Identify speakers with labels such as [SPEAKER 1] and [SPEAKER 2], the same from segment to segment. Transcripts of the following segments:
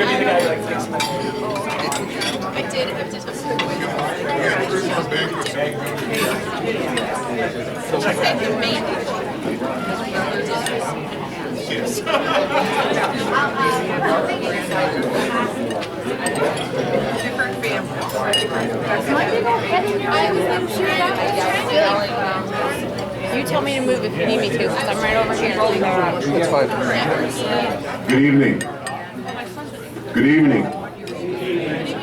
[SPEAKER 1] I did.
[SPEAKER 2] You tell me to move if you need me to, because I'm right over here.
[SPEAKER 3] That's fine. Good evening. Good evening.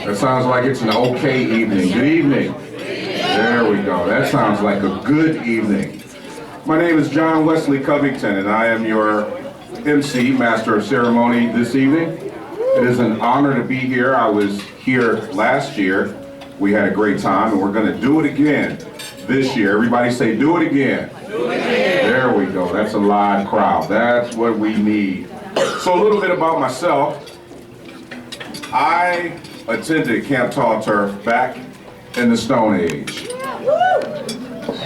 [SPEAKER 3] That sounds like it's an okay evening. Good evening. There we go. That sounds like a good evening. My name is John Wesley Covington, and I am your MC, Master of Ceremony, this evening. It is an honor to be here. I was here last year. We had a great time, and we're going to do it again this year. Everybody say, do it again. Do it again. There we go. That's a live crowd. That's what we need. So a little bit about myself. I attended Camp Tall Turf back in the Stone Age.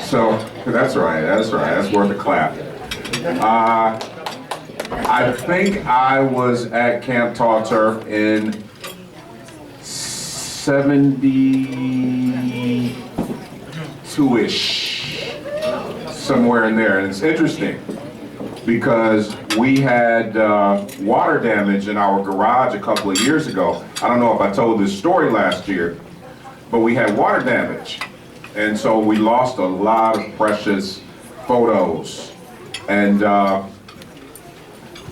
[SPEAKER 3] So that's right. That's worth a clap. I think I was at Camp Tall Turf in 72-ish, somewhere in there. And it's interesting because we had water damage in our garage a couple of years ago. I don't know if I told this story last year, but we had water damage. And so we lost a lot of precious photos. And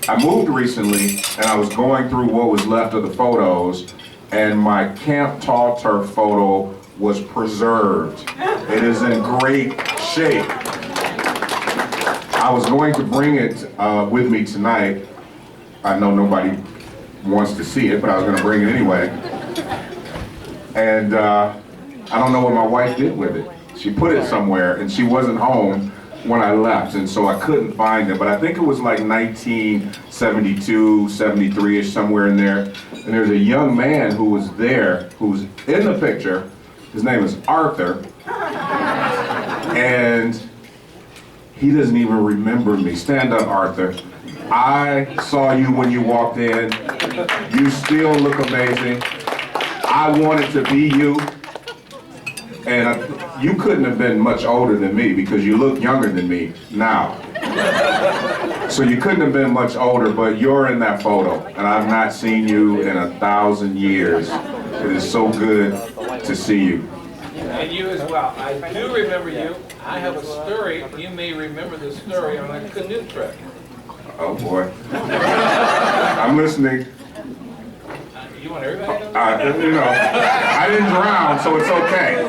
[SPEAKER 3] I moved recently, and I was going through what was left of the photos, and my Camp Tall Turf photo was preserved. It is in great shape. I was going to bring it with me tonight. I know nobody wants to see it, but I was going to bring it anyway. And I don't know what my wife did with it. She put it somewhere, and she wasn't home when I left, and so I couldn't find it. But I think it was like 1972, 73-ish, somewhere in there. And there's a young man who was there, who's in the picture. His name is Arthur. And he doesn't even remember me. Stand up, Arthur. I saw you when you walked in. You still look amazing. I wanted to be you. And you couldn't have been much older than me because you look younger than me now. So you couldn't have been much older, but you're in that photo. And I've not seen you in 1,000 years. It is so good to see you.
[SPEAKER 4] And you as well. I do remember you. I have a story. You may remember this story on a canoe trip.
[SPEAKER 3] Oh boy. I'm listening.
[SPEAKER 4] You want everybody to know?
[SPEAKER 3] I didn't drown, so it's okay.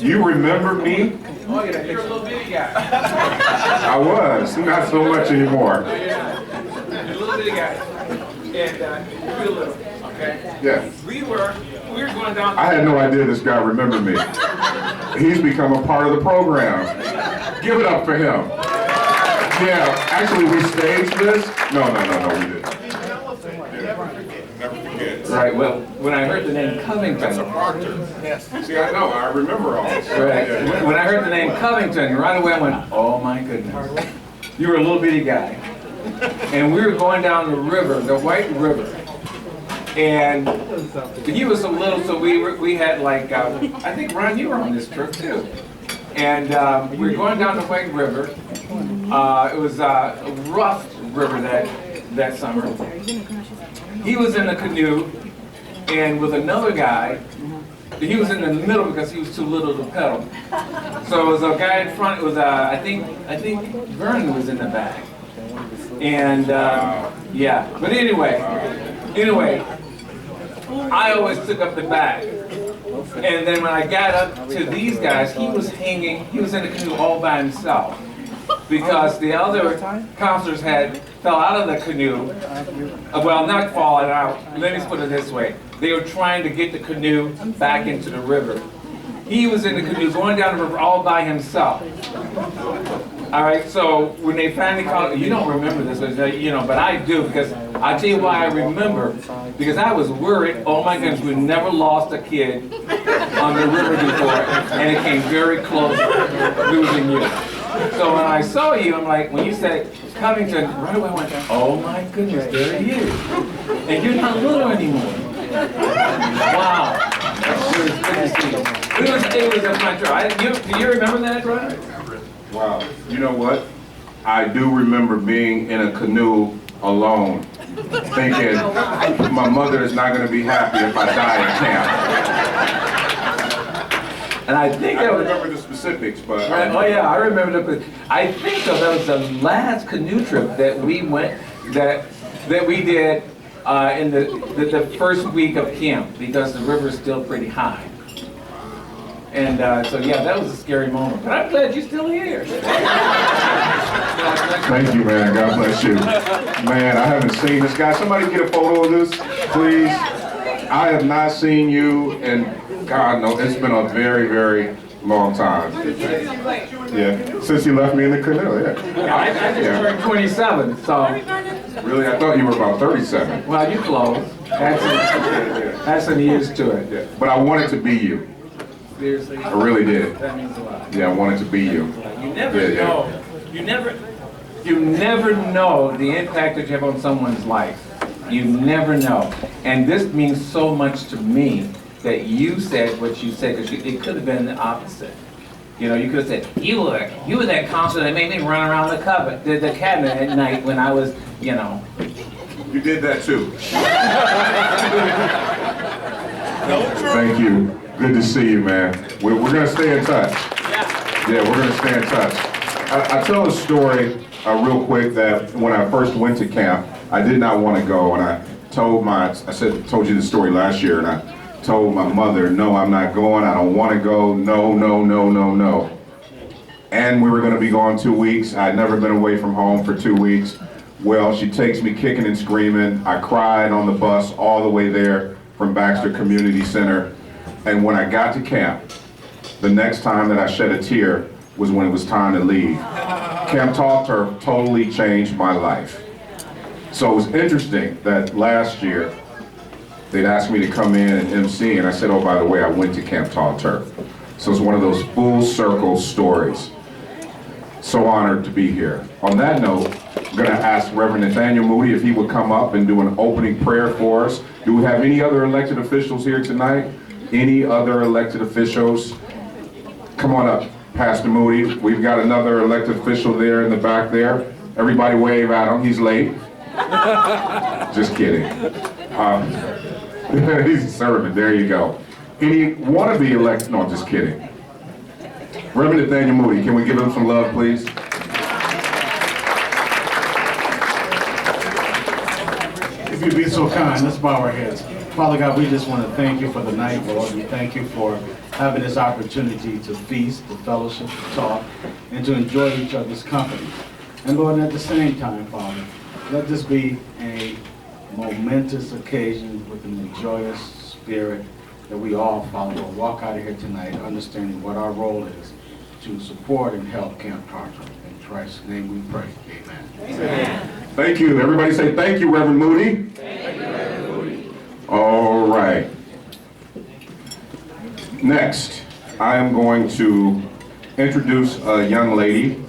[SPEAKER 3] You remember me?
[SPEAKER 4] Oh yeah, you're a little bitty guy.
[SPEAKER 3] I was, not so much anymore.
[SPEAKER 4] No, you're not. You're a little bitty guy. And you're little, okay?
[SPEAKER 3] Yeah.
[SPEAKER 4] We were going down.
[SPEAKER 3] I had no idea this guy remembered me. He's become a part of the program. Give it up for him. Yeah, actually we staged this. No, we didn't. Never forget.
[SPEAKER 4] Right, well, when I heard the name Covington.
[SPEAKER 3] That's a proctor. Yes. See, I know, I remember all this.
[SPEAKER 4] Right. When I heard the name Covington, right away I went, oh my goodness. You were a little bitty guy. And we were going down the river, the White River. And he was so little, so we had like, I think Ron, you were on this trip too. And we were going down the White River. It was a rough river that summer. He was in the canoe, and with another guy, he was in the middle because he was too little to pedal. So it was a guy in front. It was I think Vernon was in the back, and yeah. But anyway, I always took up the back. And then when I got up to these guys, he was hanging. He was in the canoe all by himself because the other counselors fell out of the canoe. Well, not falling out. Let me put it this way. They were trying to get the canoe back into the river. He was in the canoe going down the river all by himself. All right, so when they finally called, you don't remember this, but I do, because I'll tell you why I remember. Because I was worried, oh my goodness, we never lost a kid on the river before, and it came very close to losing you. So when I saw you, I'm like, when you said Covington, right away I went, oh my goodness, there he is. And you're not little anymore. Wow. It was good to see you. It was a fun trip. Do you remember that, Ron?
[SPEAKER 3] Wow. You know what? I do remember being in a canoe alone, thinking my mother is not going to be happy if I die at camp.
[SPEAKER 4] And I think
[SPEAKER 3] I
[SPEAKER 4] that
[SPEAKER 3] don't
[SPEAKER 4] was...
[SPEAKER 3] remember the specifics, but...
[SPEAKER 4] Oh yeah, I remember that. I think though that was the last canoe trip that we went, that we did in the first week of camp, because the river is still pretty high. And so yeah, that was a scary moment. But I'm glad you're still here.
[SPEAKER 3] Thank you, man. God bless you. Man, I haven't seen this guy. Somebody get a photo of this, please. I have not seen you, and God knows, it's been a very, very long time. Yeah, since you left me in the canoe, yeah.
[SPEAKER 4] I just turned 27, so...
[SPEAKER 3] Really? I thought you were about 37.
[SPEAKER 4] Well, you close. That's some years to it.
[SPEAKER 3] Yeah. But I wanted to be you.
[SPEAKER 4] Seriously?
[SPEAKER 3] I really did.
[SPEAKER 4] That means a lot.
[SPEAKER 3] Yeah, I wanted to be you.
[SPEAKER 4] You never know. You never know the impact that you have on someone's life. You never know. And this means so much to me that you said what you said, because it could have been the opposite. You know, you could have said, you were that counselor that made me run around the cabinet at night when I was, you know.
[SPEAKER 3] You did that too. Thank you. Good to see you, man. We're going to stay in touch. Yeah, we're going to stay in touch. I tell a story real quick that when I first went to camp, I did not want to go, and I told you the story last year, and I told my mother, no, I'm not going, I don't want to go, no, no, no, no, no. And we were going to be gone 2 weeks. I had never been away from home for 2 weeks. Well, she takes me kicking and screaming. I cried on the bus all the way there from Baxter Community Center. And when I got to camp, the next time that I shed a tear was when it was time to leave. Camp Tall Turf totally changed my life. So it was interesting that last year, they'd asked me to come in and MC, and I said, oh, by the way, I went to Camp Tall Turf. So it's one of those full circle stories. So honored to be here. On that note, I'm going to ask Reverend Nathaniel Moody if he would come up and do an opening prayer for us. Do we have any other elected officials here tonight? Any other elected officials? Come on up, Pastor Moody. We've got another elected official there in the back there. Everybody wave at him. He's late. Just kidding. He's a servant. There you go. Any wannabe elected? No, just kidding. Reverend Nathaniel Moody, can we give him some love, please?
[SPEAKER 5] If you'd be so kind, let's bow our heads. Father God, we just want to thank you for the night, Lord. We thank you for having this opportunity to feast, to fellowship, to talk, and to enjoy each other's company. And Lord, at the same time, Father, let this be a momentous occasion with a joyous spirit that we all, Father, will walk out of here tonight understanding what our role is to support and help Camp Tartar. In Christ's name we pray. Amen.
[SPEAKER 3] Amen. Thank you. Everybody say thank you, Reverend Moody.
[SPEAKER 1] Thank you, Reverend Moody.
[SPEAKER 3] All right. Next, I am going to introduce a young lady.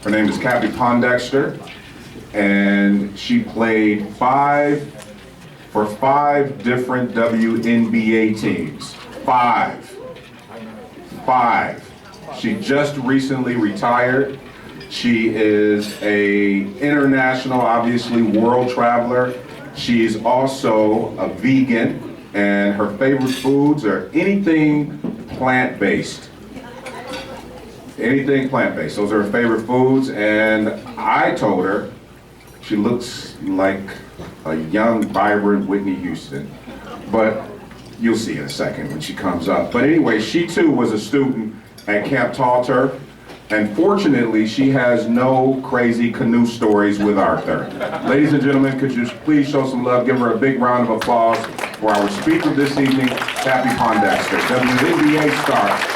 [SPEAKER 3] Her name is Kathy Pondexter, and she played for five different WNBA teams. Five. She just recently retired. She is a international, obviously, world traveler. She's also a vegan, and her favorite foods are anything plant-based. Anything plant-based. Those are her favorite foods, and I told her she looks like a young, vibrant Whitney Houston. But you'll see in a second when she comes up. But anyway, she too was a student at Camp Tall Turf, and fortunately, she has no crazy canoe stories with Arthur. Ladies and gentlemen, could you please show some love, give her a big round of applause for our speaker this evening, Kathy Pondexter, WNBA star.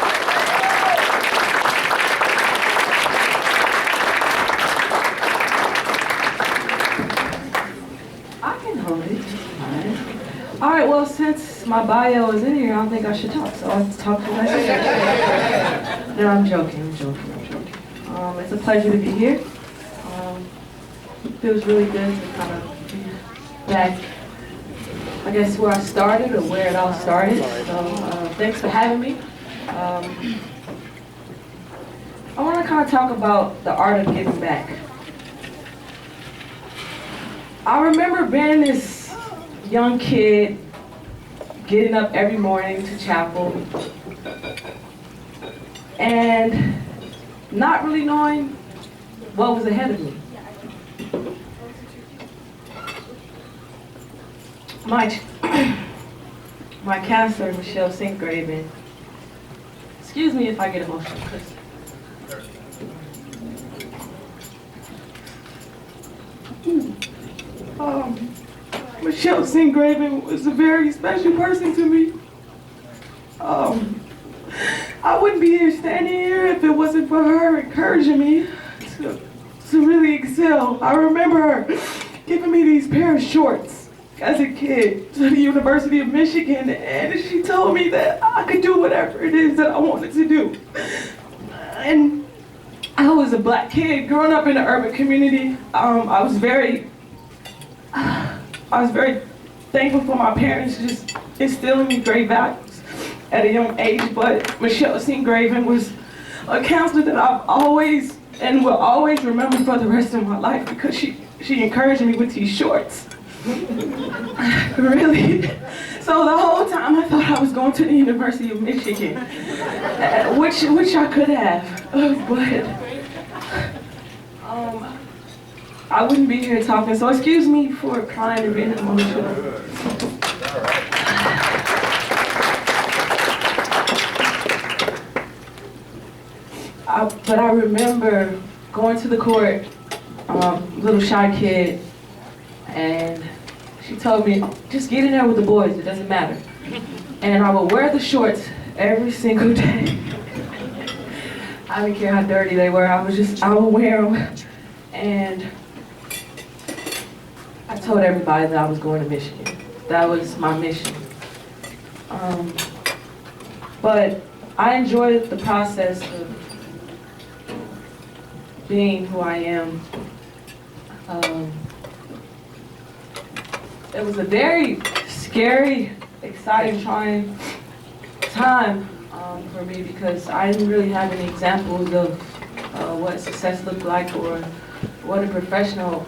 [SPEAKER 6] All right, well, since my bio is in here, I don't think I should talk, so I'll talk to myself. No, I'm joking. It's a pleasure to be here. It feels really good to kind of back, I guess, where I started or where it all started. So thanks for having me. I want to kind of talk about the art of giving back. I remember being this young kid, getting up every morning to chapel, and not really knowing what was ahead of me. My counselor, Michelle Sinkgraven, excuse me if I get emotional, Chris. Michelle Sinkgraven was a very special person to me. I wouldn't be here standing here if it wasn't for her encouraging me to really excel. I remember her giving me these pair of shorts as a kid to the University of Michigan, and she told me that I could do whatever it is that I wanted to do. And I was a black kid growing up in an urban community. I was very thankful for my parents just instilling me great values at a young age, but Michelle Sinkgraven was a counselor that I've always and will always remember for the rest of my life because she encouraged me with these shorts. Really. So the whole time I thought I was going to the University of Michigan, which I could have, but I wouldn't be here talking, so excuse me for crying and being emotional. But I remember going to the court, little shy kid, and she told me, just get in there with the boys, it doesn't matter. And I would wear the shorts every single day. I didn't care how dirty they were, I would wear them. And I told everybody that I was going to Michigan. That was my mission. But I enjoyed the process of being who I am. It was a very scary, exciting, trying time for me because I didn't really have any examples of what success looked like or what a professional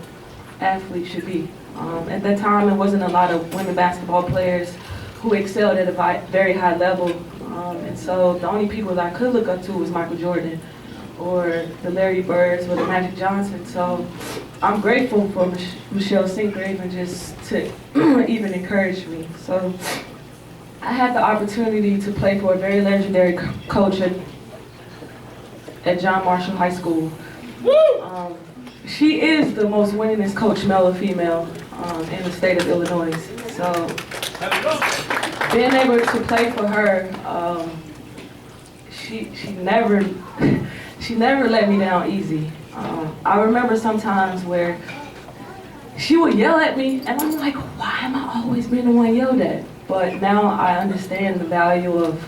[SPEAKER 6] athlete should be. At that time, there wasn't a lot of women basketball players who excelled at a very high level. And so the only people that I could look up to was Michael Jordan or the Larry Birds or the Magic Johnson. So I'm grateful for Michelle Sinkgraven just to even encourage me. So I had the opportunity to play for a very legendary coach at John Marshall High School. She is the most winningest coach, male or female, in the state of Illinois. So being able to play for her, she never let me down easy. I remember sometimes where she would yell at me, and I'm like, why am I always being the one yelled at? But now I understand the value of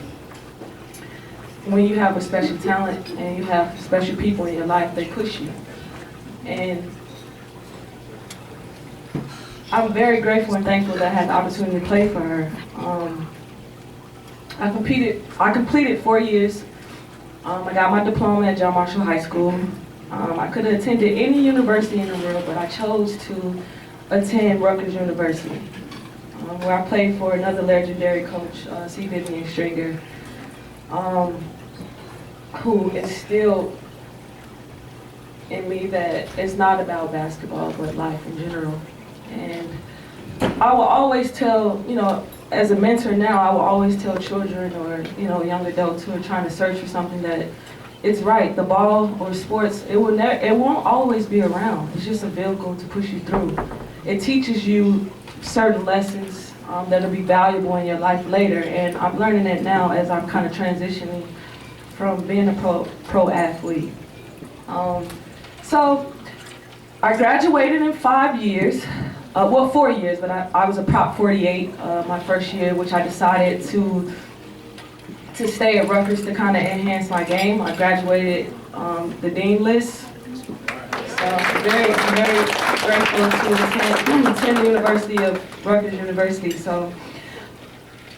[SPEAKER 6] when you have a special talent and you have special people in your life, they push you. And I'm very grateful and thankful that I had the opportunity to play for her. I completed 4 years. I got my diploma at John Marshall High School. I could have attended any university in the world, but I chose to attend Rutgers University, where I played for another legendary coach, C. Vivian Stringer, who instilled in me that it's not about basketball, but life in general. And I will always tell, as a mentor now, I will always tell children or, young adults who are trying to search for something that it's right. The ball or sports, it won't always be around. It's just a vehicle to push you through. It teaches you certain lessons that'll be valuable in your life later. And I'm learning it now as I'm kind of transitioning from being a pro athlete. So I graduated in 5 years. 4 years, but I was a Prop 48 my first year, which I decided to stay at Rutgers to kind of enhance my game. I graduated the dean list, so I'm very grateful to attend the University of Rutgers University. So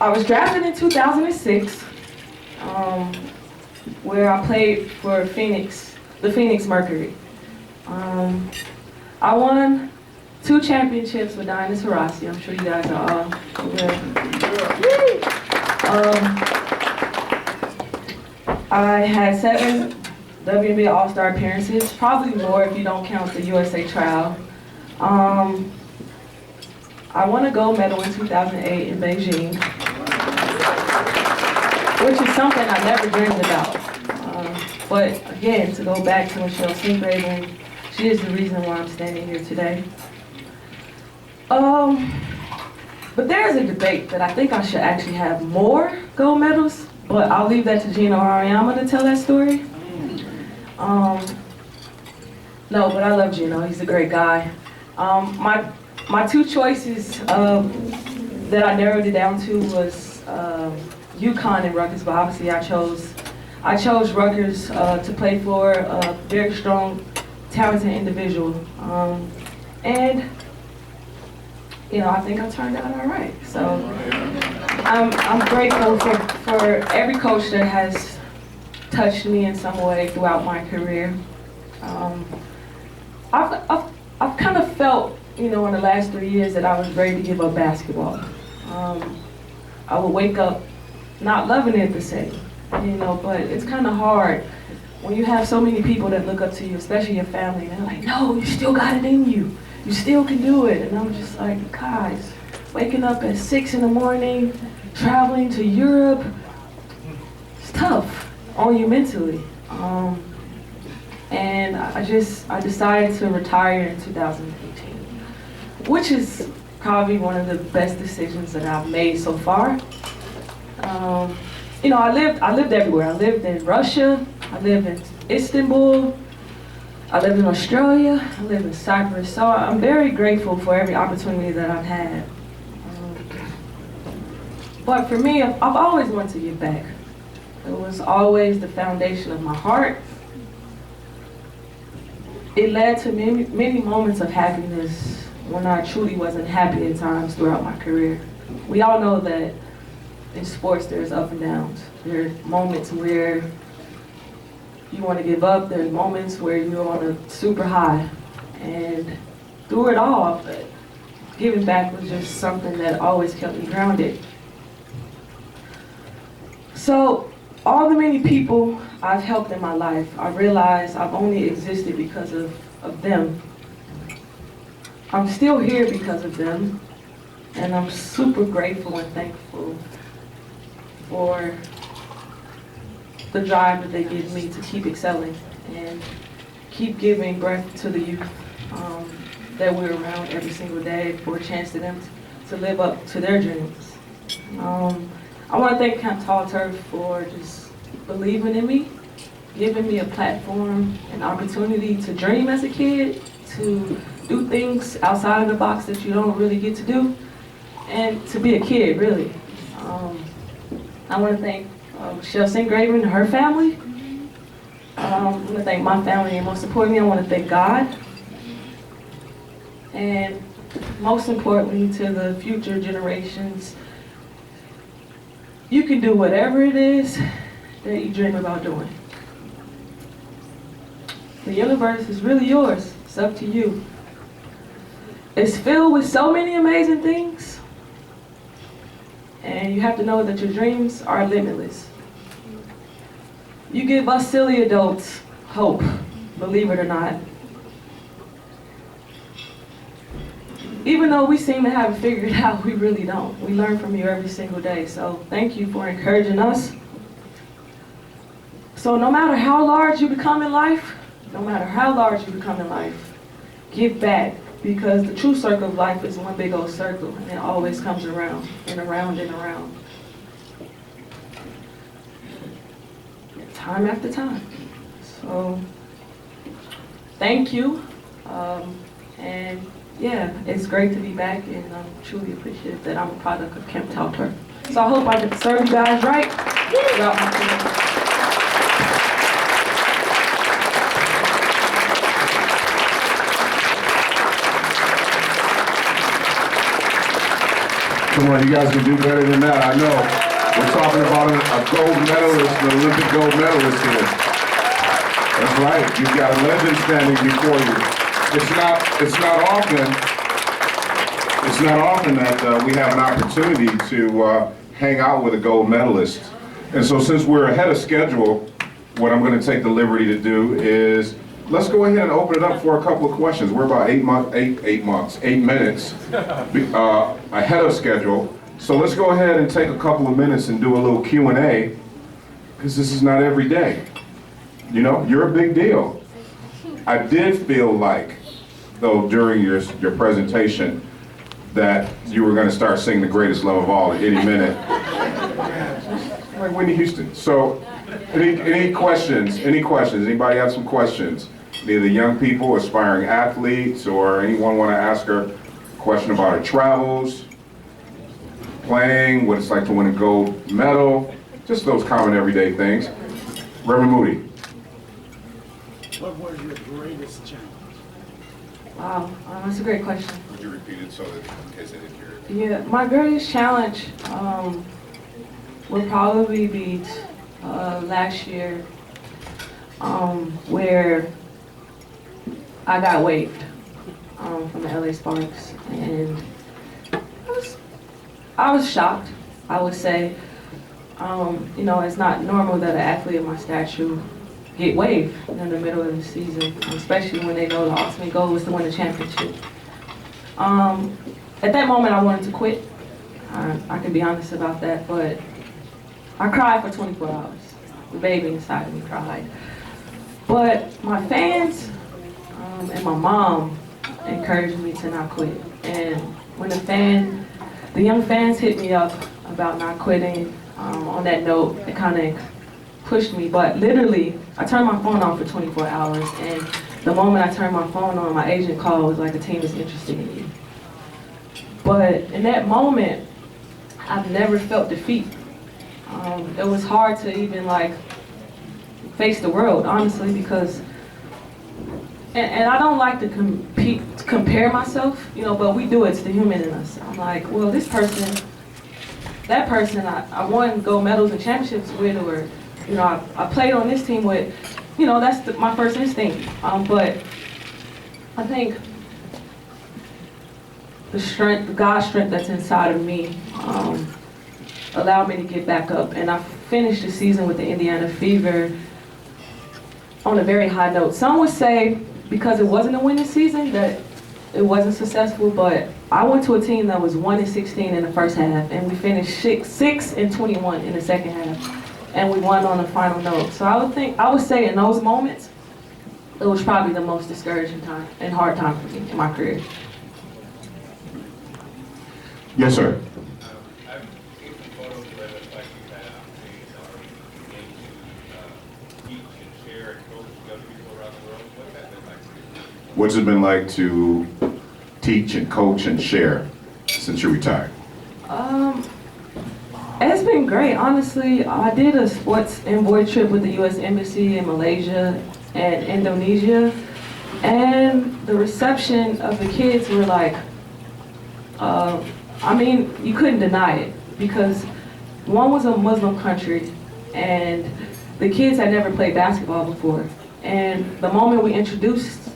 [SPEAKER 6] I was drafted in 2006, where I played for the Phoenix Mercury. I won 2 championships with Diana Taurasi. I'm sure you guys are all aware. I had 7 WNBA All-Star appearances, probably more if you don't count the USA trial. I won a gold medal in 2008 in Beijing, which is something I never dreamed about. But again, to go back to Michelle Singraven, she is the reason why I'm standing here today. But there's a debate that I think I should actually have more gold medals, but I'll leave that to Gino Ariyama to tell that story. No, but I love Gino, he's a great guy. My 2 choices that I narrowed it down to was UConn and Rutgers, but obviously I chose Rutgers to play for a very strong, talented individual. And you know, I think I turned out all right. So I'm grateful for every coach that has touched me in some way throughout my career. I've kind of felt, you know, in the last 3 years that I was ready to give up basketball. I would wake up not loving it the same, you know, but it's kind of hard when you have so many people that look up to you, especially your family, and they're like, no, you still got it in you. You still can do it. And I'm just like, guys, waking up at 6 in the morning, traveling to Europe, it's tough on you mentally. And I decided to retire in 2018, which is probably one of the best decisions that I've made so far. You know, I lived everywhere. I lived in Russia, I lived in Istanbul, I lived in Australia, I lived in Cyprus, so I'm very grateful for every opportunity that I've had. But for me, I've always wanted to give back. It was always the foundation of my heart. It led to many moments of happiness when I truly wasn't happy at times throughout my career. We all know that in sports there's up and downs. There are moments where you want to give up. There's moments where you're on a super high. And through it all, giving back was just something that always kept me grounded. So all the many people I've helped in my life, I realize I've only existed because of them. I'm still here because of them, and I'm super grateful and thankful for the drive that they give me to keep excelling and keep giving breath to the youth that we're around every single day, for a chance to them to live up to their dreams. I want to thank Camp Tall Turf for just believing in me, giving me a platform, an opportunity to dream as a kid, to do things outside of the box that you don't really get to do, and to be a kid, really. I want to thank Michelle Singraven and her family. I want to thank my family, and most importantly, I want to thank God. And most importantly, to the future generations, you can do whatever it is that you dream about doing. The universe is really yours. It's up to you. It's filled with so many amazing things. And you have to know that your dreams are limitless. You give us silly adults hope, believe it or not. Even though we seem to have it figured out, we really don't. We learn from you every single day. So thank you for encouraging us. So no matter how large you become in life, give back, because the true circle of life is one big old circle, and it always comes around and around and around. Time after time. So thank you. And yeah, it's great to be back, and I'm truly appreciative that I'm a product of Camp Tall Turf. So I hope I can serve you guys right throughout my career.
[SPEAKER 3] Come on, you guys can do better than that, I know. We're talking about a gold medalist, an Olympic gold medalist here. That's right, you've got a legend standing before you. It's not often that we have an opportunity to hang out with a gold medalist. And so since we're ahead of schedule, what I'm going to take the liberty to do is let's go ahead and open it up for a couple of questions. We're about 8 minutes ahead of schedule. So let's go ahead and take a couple of minutes and do a little Q&A, because this is not every day. You know, you're a big deal. I did feel like, though, during your presentation, that you were going to start singing The Greatest Love of All at any minute. Like Whitney Houston. So, any questions? Any questions? Anybody have some questions? Either young people, aspiring athletes, or anyone want to ask her a question about her travels, playing, what it's like to win a gold medal, just those common everyday things. Reverend Moody.
[SPEAKER 7] What was your greatest challenge?
[SPEAKER 6] Wow, that's a great question.
[SPEAKER 3] Would you repeat it so that in case I didn't hear it?
[SPEAKER 6] Yeah, my greatest challenge would probably be last year, where I got waived from the LA Sparks, and I was shocked, I would say. You know, it's not normal that an athlete of my stature get waived in the middle of the season, especially when they know the ultimate goal is to win a championship. At that moment, I wanted to quit. I can be honest about that, but I cried for 24 hours. The baby inside of me cried. But my fans and my mom encouraged me to not quit. And when the young fans hit me up about not quitting, on that note, it kind of pushed me. But literally, I turned my phone on for 24 hours, and the moment I turned my phone on, my agent called, was like, a team is interested in you. But in that moment, I've never felt defeat. It was hard to even like face the world, honestly, because, and I don't like to compare myself, you know, but we do, it's the human in us. I'm like, well, this person, that person I won gold medals and championships with, or, you know, I played on this team with, you know, that's my first instinct. But I think the strength, the God strength that's inside of me, allowed me to get back up. And I finished the season with the Indiana Fever on a very high note. Some would say because it wasn't a winning season that it wasn't successful, but I went to a team that was 1-16 in the first half, and we finished 6-21 in the second half, and we won on the final note. So I would say in those moments, it was probably the most discouraging time and hard time for me in my career.
[SPEAKER 3] Yes, sir.
[SPEAKER 8] I've seen some photos where it looks like you've had opportunities to teach and share and coach young people around the world. What's that been like for you?
[SPEAKER 3] What's it been like to teach and coach and share since you retired?
[SPEAKER 6] It's been great, honestly. I did a sports envoy trip with the U.S. Embassy in Malaysia and Indonesia, and the reception of the kids were like, I mean, you couldn't deny it, because one was a Muslim country, and the kids had never played basketball before. And the moment we introduced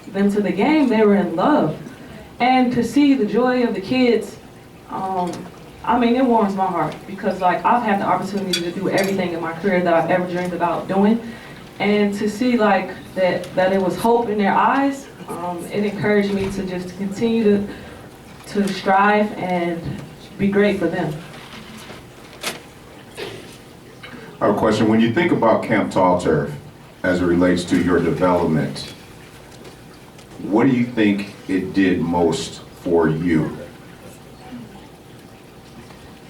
[SPEAKER 6] them to the game, they were in love. And to see the joy of the kids, I mean, it warms my heart, because like I've had the opportunity to do everything in my career that I've ever dreamed about doing. And to see like that it was hope in their eyes, it encouraged me to just continue to strive and be great for them.
[SPEAKER 3] I have a question. When you think about Camp Tall Turf as it relates to your development, what do you think it did most for you?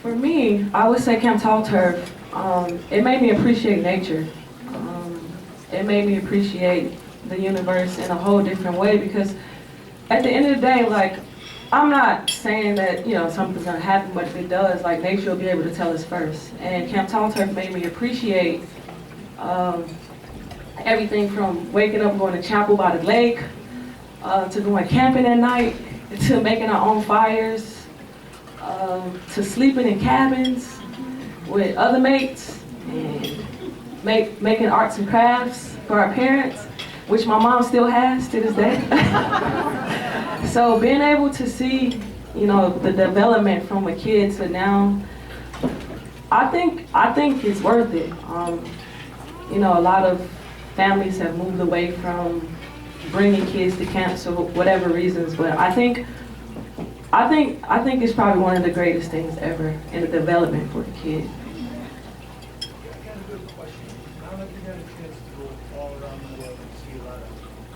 [SPEAKER 6] For me, I would say Camp Tall Turf, it made me appreciate nature. It made me appreciate the universe in a whole different way, because at the end of the day, like, I'm not saying that, you know, something's gonna happen, but if it does, like, nature will be able to tell us first. And Camp Tall Turf made me appreciate everything from waking up, going to chapel by the lake, to going camping at night, to making our own fires, to sleeping in cabins with other mates and making arts and crafts for our parents, which my mom still has to this day. So being able to see, you know, the development from a kid to now, I think it's worth it. You know, a lot of families have moved away from bringing kids to camps for whatever reasons, but I think it's probably one of the greatest things ever in the development for the kid.
[SPEAKER 7] Now that you got a chance to go all around the world and see a lot of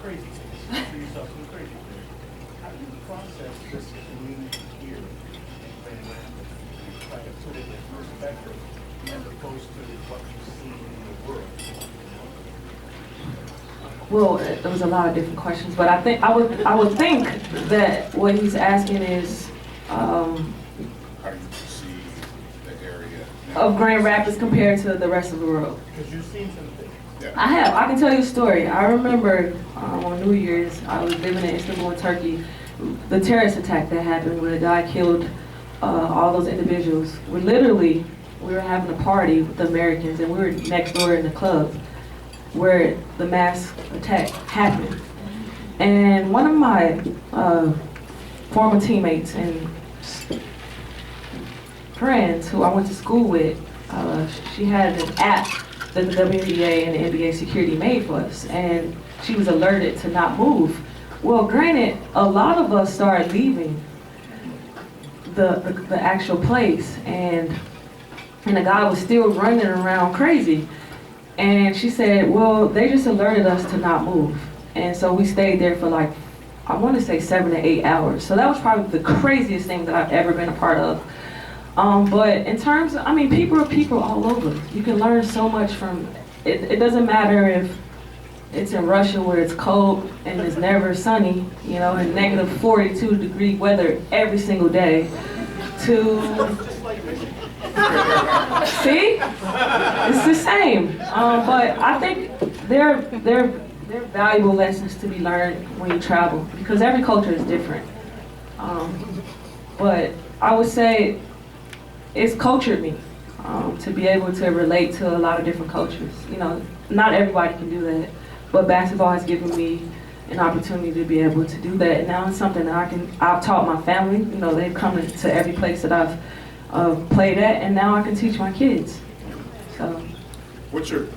[SPEAKER 7] crazy things, see yourself some crazy things, how do you process this community here in Grand Rapids? Like a sort of perspective as opposed to what you've seen in the world?
[SPEAKER 6] Well, there was a lot of different questions, but I would think that what he's asking is
[SPEAKER 3] How do you see the area
[SPEAKER 6] of Grand Rapids compared to the rest of the world.
[SPEAKER 7] Because you've seen some things.
[SPEAKER 6] I can tell you a story. I remember on New Year's, I was living in Istanbul, Turkey. The terrorist attack that happened where the guy killed all those individuals. We were having a party with the Americans, and we were next door in the club where the mass attack happened. And one of my former teammates and friends who I went to school with, she had an app that the WNBA and the NBA security made for us, and she was alerted to not move. Well, granted, a lot of us started leaving the actual place, and the guy was still running around crazy. And she said, well, they just alerted us to not move. And so we stayed there for like, I want to say 7 to 8 hours. So that was probably the craziest thing that I've ever been a part of. But in terms of, I mean, people are people all over. You can learn so much from, it doesn't matter if it's in Russia where it's cold and it's never sunny, you know, and negative 42-degree weather every single day, to, see, it's the same. But I think they're valuable lessons to be learned when you travel, because every culture is different. But I would say it's cultured me to be able to relate to a lot of different cultures. You know, not everybody can do that, but basketball has given me an opportunity to be able to do that. And now it's something that I've taught my family. You know, they've come to every place that I've played at, and now I can teach my kids. So,
[SPEAKER 3] what's your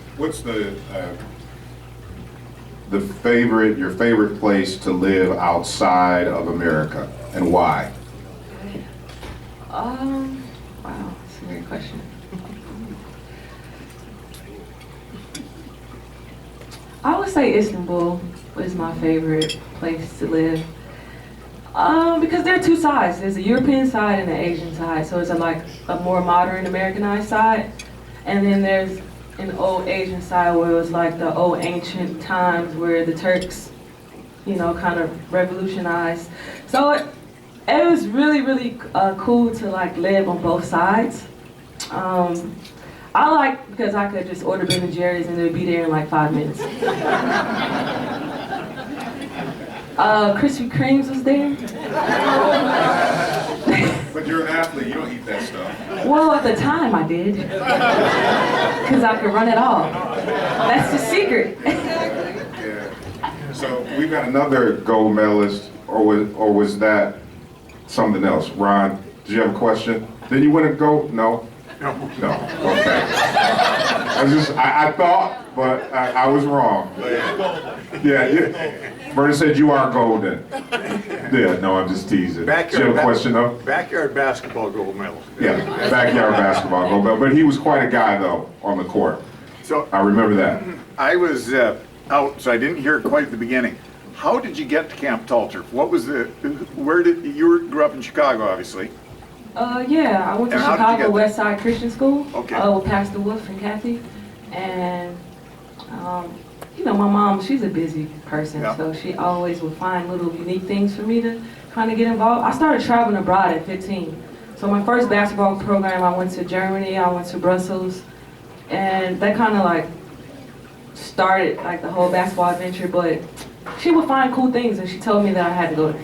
[SPEAKER 3] favorite place to live outside of America, and why?
[SPEAKER 6] Wow, that's a great question. I would say Istanbul is my favorite place to live. Because there are two sides. There's a European side and an Asian side. So it's a more modern Americanized side. And then there's an old Asian side where it was like the old ancient times where the Turks, you know, kind of revolutionized. So it was really, really cool to like live on both sides. I like because I could just order Ben & Jerry's and it would be there in like 5 minutes. Krispy Kremes was there.
[SPEAKER 3] But you're an athlete, you don't eat that stuff.
[SPEAKER 6] Well, at the time I did. Because I could run it all. That's the secret.
[SPEAKER 3] Yeah. So we've got another gold medalist, or was that something else? Ron, did you have a question? Did you win a gold? No? No. Okay. I thought, but I was wrong. Yeah. Bernie said you are golden. Yeah, no, I'm just teasing. Do you have a question though?
[SPEAKER 9] Backyard basketball gold medal.
[SPEAKER 3] Yeah, backyard basketball gold medal. But he was quite a guy though on the court.
[SPEAKER 9] So
[SPEAKER 3] I remember that.
[SPEAKER 9] I was out, so I didn't hear it quite at the beginning. How did you get to Camp Tall Turf? What was you grew up in Chicago, obviously.
[SPEAKER 6] Yeah, I went to Chicago West Side Christian School.
[SPEAKER 9] Okay.
[SPEAKER 6] With Pastor Wolf and Kathy. And, you know, my mom, she's a busy person,
[SPEAKER 9] Yeah.
[SPEAKER 6] so she always would find little unique things for me to kind of get involved. I started traveling abroad at 15. So my first basketball program, I went to Germany, I went to Brussels, and that kind of like started like the whole basketball adventure. But she would find cool things, and she told me that I had to go to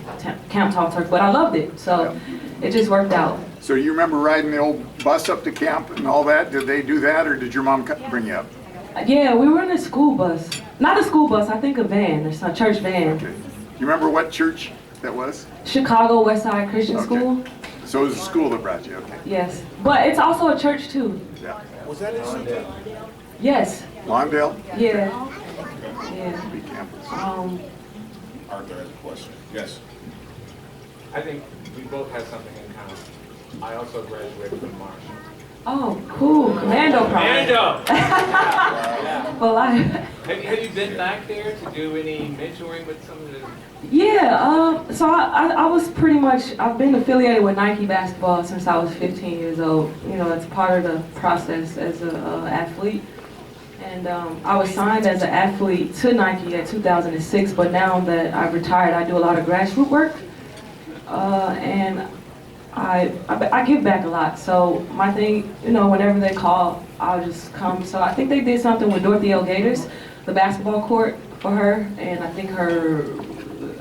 [SPEAKER 6] Camp Tall Turf, but I loved it, so it just worked out.
[SPEAKER 9] So you remember riding the old bus up to camp and all that? Did they do that, or did your mom bring you up?
[SPEAKER 6] Yeah, we were in a school bus. Not a school bus, I think a van, or some church van.
[SPEAKER 9] Okay. You remember what church that was?
[SPEAKER 6] Chicago Westside Christian
[SPEAKER 9] Okay.
[SPEAKER 6] School.
[SPEAKER 9] So it was a school that brought you, okay.
[SPEAKER 6] Yes, but it's also a church too.
[SPEAKER 9] Yeah.
[SPEAKER 7] Was that in St.
[SPEAKER 6] Yes,
[SPEAKER 9] Lawndale?
[SPEAKER 6] yeah, yeah.
[SPEAKER 9] Big campus.
[SPEAKER 3] Arthur has a question. Yes.
[SPEAKER 8] I think we both have something in common. I also graduated from Marshall.
[SPEAKER 6] Oh, cool, Commando Pride. For life.
[SPEAKER 8] Have you been back there to do any mentoring with some of the...
[SPEAKER 6] Yeah, so I was pretty much, I've been affiliated with Nike basketball since I was 15 years old. You know, it's part of the process as an athlete. And I was signed as an athlete to Nike at 2006, but now that I've retired, I do a lot of grassroots work. And I give back a lot. So my thing, you know, whenever they call, I'll just come. So I think they did something with Dorothy L. Gators, the basketball court for her, and I think her,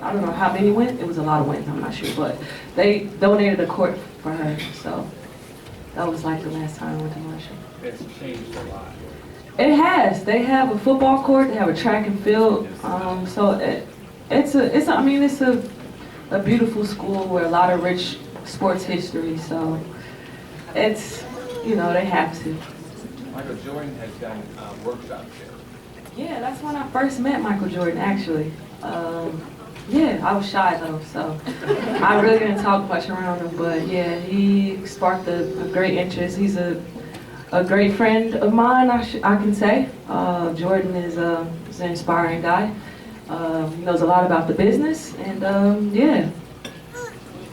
[SPEAKER 6] I don't know how many went. It was a lot of wins, I'm not sure, but they donated a court for her. So that was like the last time I went to Marshall.
[SPEAKER 8] It's changed a lot.
[SPEAKER 6] It has. They have a football court. They have a track and field. So it's a beautiful school with a lot of rich sports history. So it's, you know, they have to.
[SPEAKER 8] Michael Jordan has done workshops there.
[SPEAKER 6] Yeah, that's when I first met Michael Jordan, actually. Yeah, I was shy though, so I really didn't talk much around him. But yeah, he sparked a great interest. He's a great friend of mine, I can say. Jordan is an inspiring guy. He knows a lot about the business, and yeah.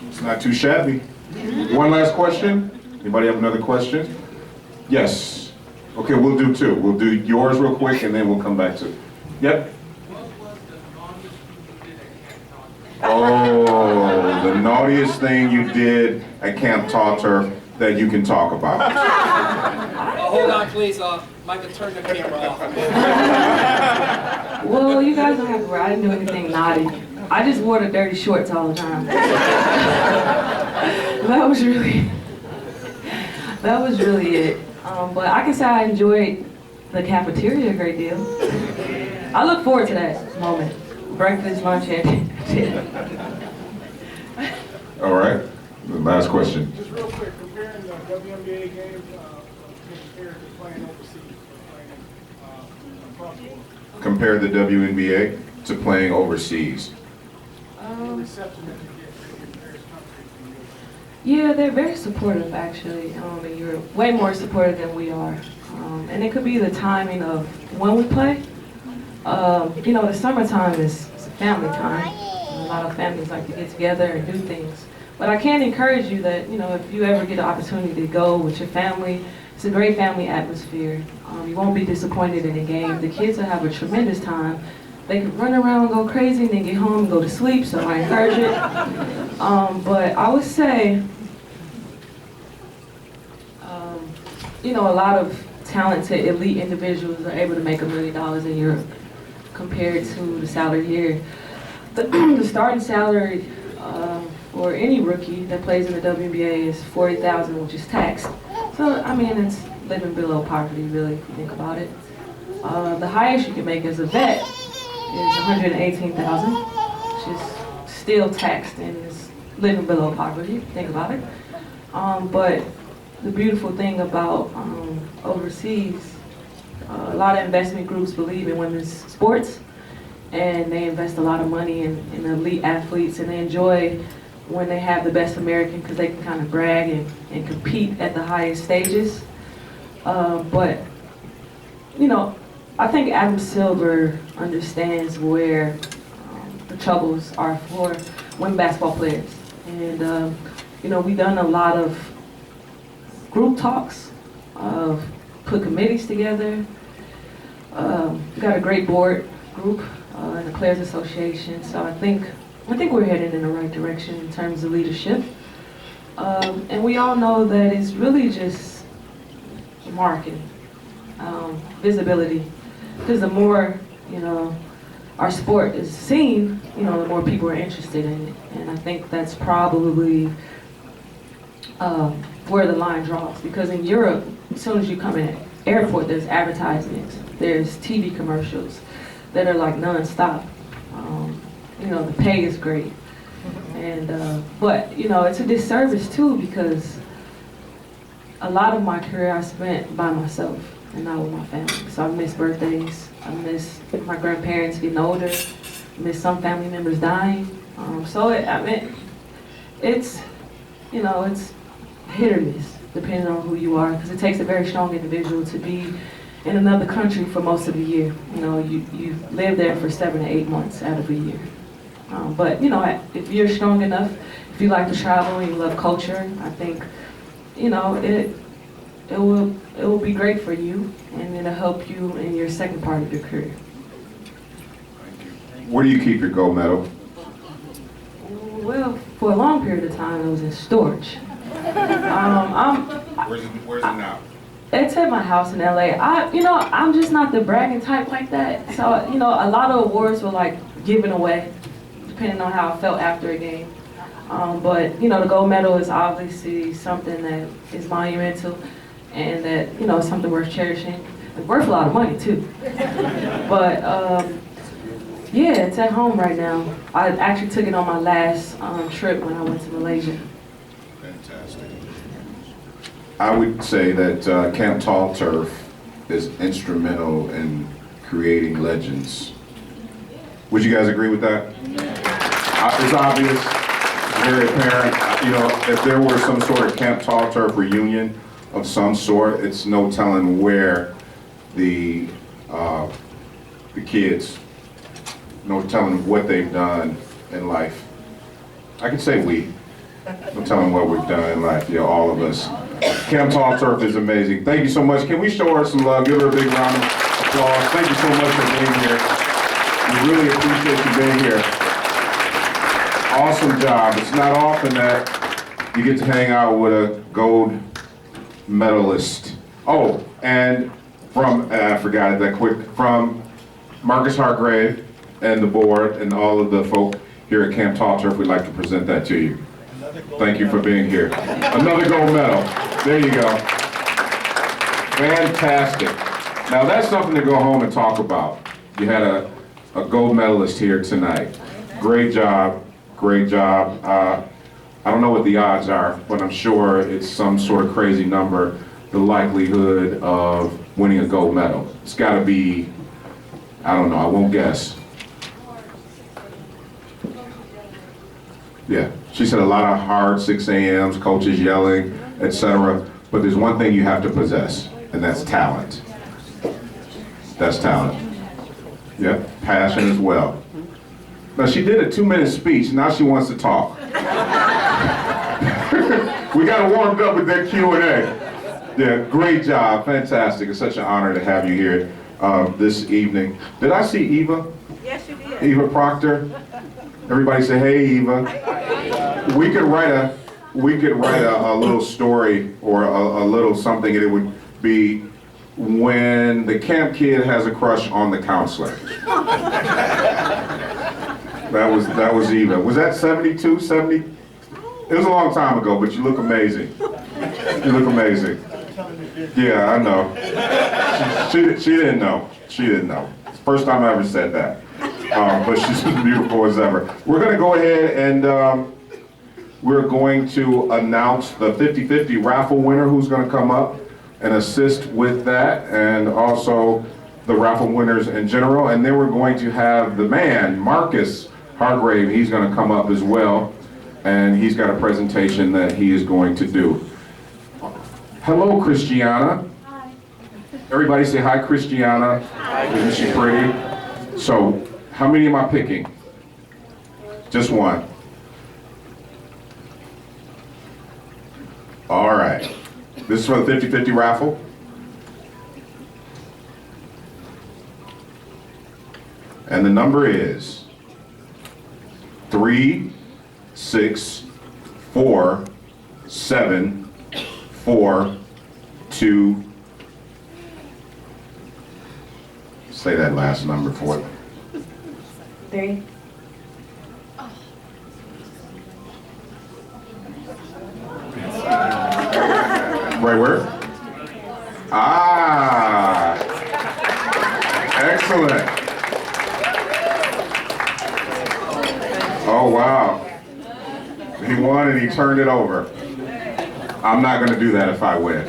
[SPEAKER 3] It's not too shabby. One last question. Anybody have another question? Yes. Okay, we'll do two. We'll do yours real quick, and then we'll come back to. Yep. Oh, the naughtiest thing you did at Camp Tauter that you can talk about.
[SPEAKER 1] Hold on, please. Micah, turn the camera off.
[SPEAKER 6] Well, you guys don't have to worry. I didn't do anything naughty. I just wore the dirty shorts all the time. That was really it. But I can say I enjoyed the cafeteria a great deal. I look forward to that moment. Breakfast, lunch, and dinner.
[SPEAKER 3] All right. The last question.
[SPEAKER 7] Just real quick, comparing the WNBA games compared to playing overseas, across the world.
[SPEAKER 3] Compare the WNBA to playing overseas.
[SPEAKER 7] The reception that you get from various countries.
[SPEAKER 6] Yeah, they're very supportive actually in Europe. Way more supportive than we are. And it could be the timing of when we play. You know, the summertime is a family time. A lot of families like to get together and do things. But I can encourage you that, you know, if you ever get an opportunity to go with your family, it's a great family atmosphere. You won't be disappointed in the game. The kids will have a tremendous time. They can run around and go crazy and then get home and go to sleep, so I encourage it. But I would say, you know, a lot of talented elite individuals are able to make $1 million in Europe compared to the salary here. The starting salary for any rookie that plays in the WNBA is $40,000, which is taxed. So, I mean, it's living below poverty, really, if you think about it. The highest you can make as a vet is $118,000, which is still taxed and is living below poverty, if you think about it. But the beautiful thing about overseas, a lot of investment groups believe in women's sports, and they invest a lot of money in elite athletes, and they enjoy when they have the best American because they can kind of brag and compete at the highest stages. But, you know, I think Adam Silver understands where the troubles are for women basketball players. And, you know, we've done a lot of group talks, put committees together. We've got a great board group in the Players Association. So I think we're headed in the right direction in terms of leadership. And we all know that it's really just marketing, visibility. Because the more, you know, our sport is seen, you know, the more people are interested in it. And I think that's probably where the line draws. Because in Europe, as soon as you come in the airport, there's advertisements, there's TV commercials that are like nonstop. You know, the pay is great. And, but, you know, it's a disservice too, because a lot of my career I spent by myself and not with my family. So I miss birthdays, I miss my grandparents getting older, I miss some family members dying. I mean, it's, you know, it's hit or miss, depending on who you are, because it takes a very strong individual to be in another country for most of the year. You know, you live there for 7 to 8 months out of a year. But, you know, if you're strong enough, if you like to travel and you love culture, I think, you know, it will be great for you, and it'll help you in your second part of your career.
[SPEAKER 3] Where do you keep your gold medal?
[SPEAKER 6] Well, for a long period of time, it was in storage.
[SPEAKER 3] Where's it now?
[SPEAKER 6] It's at my house in LA. I'm just not the bragging type like that. So, you know, a lot of awards were like given away, depending on how I felt after a game. But, you know, the gold medal is obviously something that is monumental and that, you know, is something worth cherishing. It's worth a lot of money, too. But, yeah, it's at home right now. I actually took it on my last trip when I went to Malaysia.
[SPEAKER 3] Fantastic. I would say that Camp Tall Turf is instrumental in creating legends. Would you guys agree with that? It's obvious, very apparent. You know, if there were some sort of Camp Tall Turf reunion of some sort, it's no telling where the kids, no telling what they've done in life. I can say we. No telling what we've done in life, you know, all of us. Camp Tall Turf is amazing. Thank you so much. Can we show her some love? Give her a big round of applause. Thank you so much for being here. We really appreciate you being here. Awesome job. It's not often that you get to hang out with a gold medalist. Oh, and from, I forgot it that quick, from Marcus Hargrave and the board and all of the folk here at Camp Tall Turf, we'd like to present that to you. Thank you for being here. Another gold medal. There you go. Fantastic. Now that's something to go home and talk about. You had a gold medalist here tonight. Great job. Great job. I don't know what the odds are, but I'm sure it's some sort of crazy number, the likelihood of winning a gold medal. It's got to be, I don't know, I won't guess. Yeah, she said a lot of hard 6 a.m.s, coaches yelling, etc. But there's one thing you have to possess, and that's talent. That's talent. Yeah, passion as well. Now she did a 2-minute speech, now she wants to talk. We got warmed up with that Q&A. Yeah, great job, fantastic. It's such an honor to have you here this evening. Did I see Eva?
[SPEAKER 10] Yes, you did.
[SPEAKER 3] Eva Proctor. Everybody say, hey, Eva. We could write a little story or a little something, and it would be when the camp kid has a crush on the counselor. That was Eva. Was that 72, 70? It was a long time ago, but you look amazing. You look amazing. Yeah, I know. She didn't know. She didn't know. It's the first time I ever said that. But she's as beautiful as ever. We're going to go ahead and we're going to announce the 50-50 raffle winner who's going to come up and assist with that, and also the raffle winners in general. And then we're going to have the man, Marcus Hargrave. He's going to come up as well, and he's got a presentation that he is going to do. Hello, Christiana.
[SPEAKER 10] Hi.
[SPEAKER 3] Everybody say hi, Christiana. Hi. Isn't she pretty? So, how many am I picking? Just one. All right. This is for the 50-50 raffle. And the number is 3, 6, 4, 7, 4, 2. Say that last number for it.
[SPEAKER 10] 3.
[SPEAKER 3] Right where? Ah, excellent. Oh, wow. He won and he turned it over. I'm not going to do that if I win.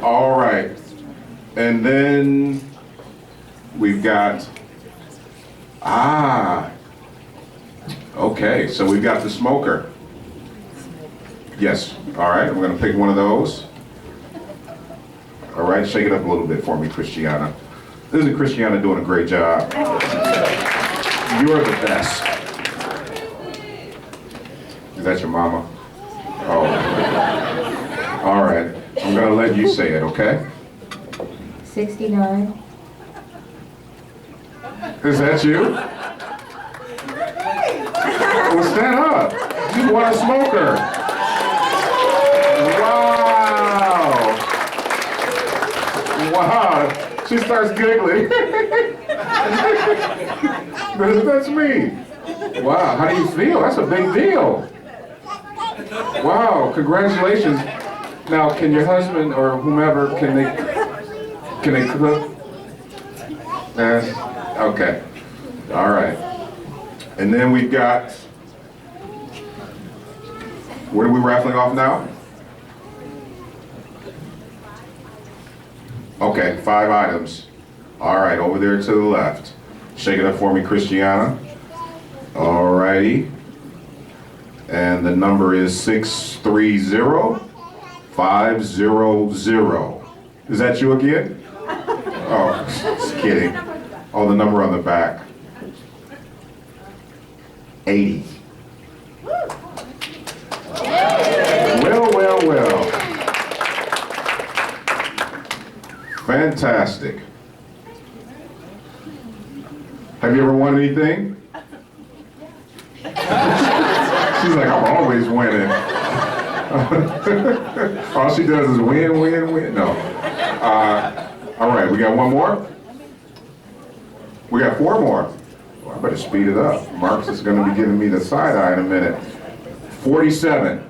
[SPEAKER 3] All right. And then we've got, okay, so we've got the smoker. Yes, all right, I'm gonna pick one of those. All right, shake it up a little bit for me, Christiana. Isn't Christiana doing a great job? You're the best. Is that your mama? Oh. All right, I'm gonna let you say it, okay?
[SPEAKER 10] 69.
[SPEAKER 3] Is that you? Well, stand up. You want a smoker. Wow. Wow. She starts giggling. That's me. Wow, how do you feel? That's a big deal. Wow, congratulations. Now, can your husband or whomever, can they cook? Okay. All right. And then we've got, what are we raffling off now? Okay, 5 items. All right, over there to the left. Shake it up for me, Christiana. All righty. And the number is 630500. Is that you again? Oh, just kidding. Oh, the number on the back. 80. Well, well, well. Fantastic. Have you ever won anything? She's like, I'm always winning. All she does is win, win, win. No. All right, we got one more? We got 4 more. Well, I better speed it up. Marcus is going to be giving me the side eye in a minute. 47.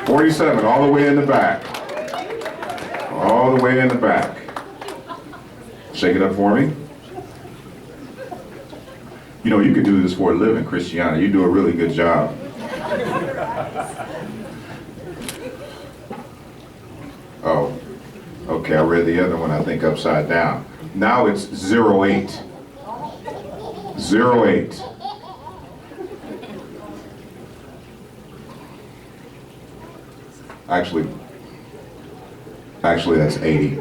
[SPEAKER 3] 47, all the way in the back. All the way in the back. Shake it up for me. You know, you could do this for a living, Christiana. You do a really good job. Oh, okay, I read the other one, I think, upside down. Now it's 08. 08. Actually, that's 80.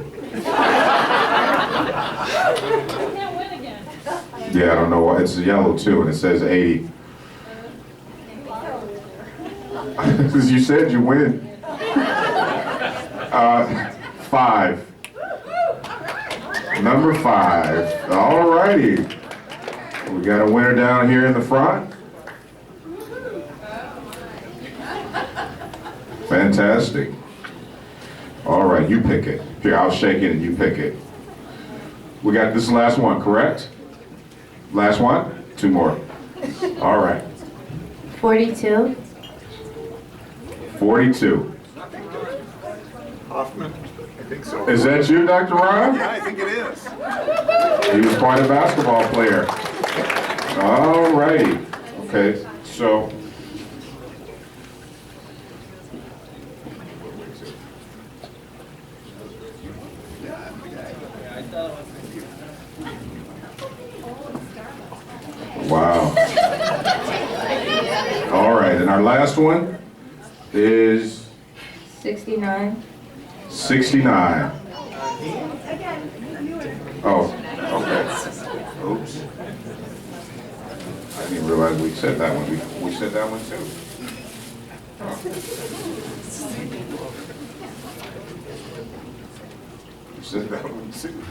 [SPEAKER 3] Yeah, I don't know why. It's yellow too, and it says 80. You said you win. 5. Number 5. All righty. We got a winner down here in the front. Fantastic. All right, you pick it. Here, I'll shake it and you pick it. We got this last one, correct? Last one? 2 more. All right.
[SPEAKER 10] 42.
[SPEAKER 3] 42.
[SPEAKER 9] Hoffman, I think so.
[SPEAKER 3] Is that you, Dr. Ron?
[SPEAKER 9] Yeah, I think it is.
[SPEAKER 3] He was quite a basketball player. All righty. Okay, so. Wow. All right, and our last one is
[SPEAKER 10] 69.
[SPEAKER 3] 69. Oh, okay. Oops. I didn't realize we said that one. We said that one too. Oh. We said that one too.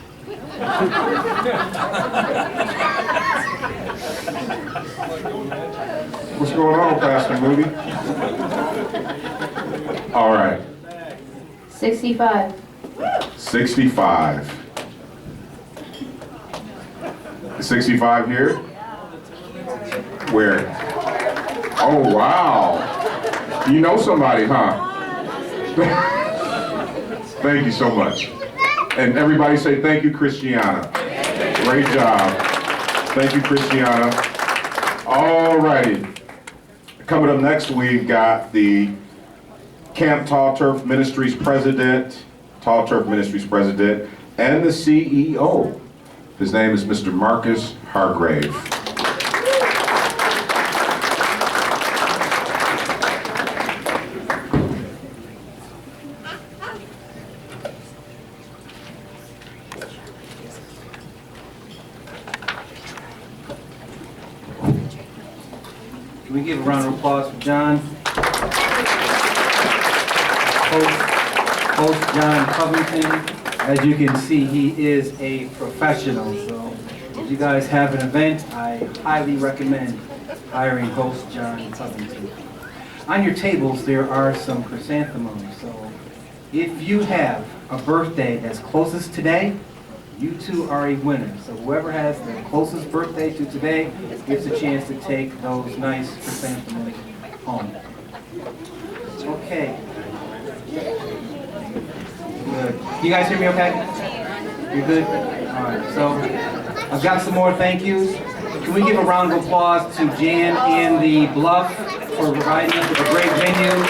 [SPEAKER 3] What's going on, Pastor Moody? All right.
[SPEAKER 10] 65.
[SPEAKER 3] 65. 65 here? Where? Oh, wow. You know somebody, huh? Thank you so much. And everybody say thank you, Christiana. Great job. Thank you, Christiana. All righty. Coming up next, we've got the Camp Tall Turf Ministries president, and the CEO. His name is Mr. Marcus Hargrave.
[SPEAKER 11] Can we give a round of applause for John? Host John Covington. As you can see, he is a professional. So if you guys have an event, I highly recommend hiring host John Covington. On your tables, there are some chrysanthemums. So if you have a birthday that's closest today, you two are a winner. So whoever has the closest birthday to today gets a chance to take those nice chrysanthemums home. Okay. Good. You guys hear me okay? You're good? All right. So I've got some more thank yous. Can we give a round of applause to Jan and the Bluff for providing us with a great venue?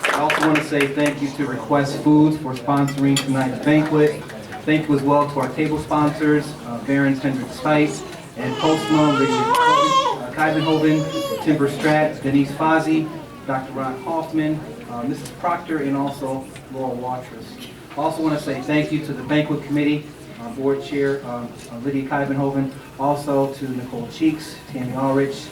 [SPEAKER 11] I also want to say thank you to Request Foods for sponsoring tonight's banquet. Thank you as well to our table sponsors, Barron's Hendrick Spice, and Postma, Lydia Kuyvenhoven, Timber Strat, Denise Fozzie, Dr. Ron Hoffman, Mrs. Proctor, and also Laura Watrous. I also want to say thank you to the banquet committee, board chair Lydia Kuyvenhoven, also to Nicole Cheeks, Tammy Ulrich,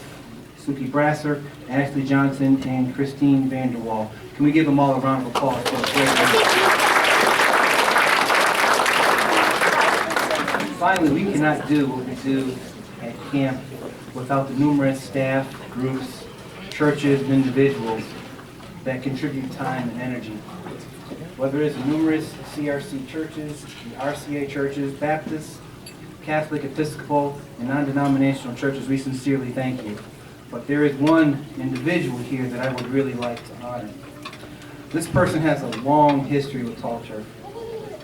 [SPEAKER 11] Suki Brasser, Ashley Johnson, and Christine Vanderwall. Can we give them all a round of applause for a great night? Finally, we cannot do what we do at camp without the numerous staff, groups, churches, and individuals that contribute time and energy. Whether it's the numerous CRC churches, the RCA churches, Baptist, Catholic, Episcopal, and non-denominational churches, we sincerely thank you. But there is one individual here that I would really like to honor. This person has a long history with Tall Turf.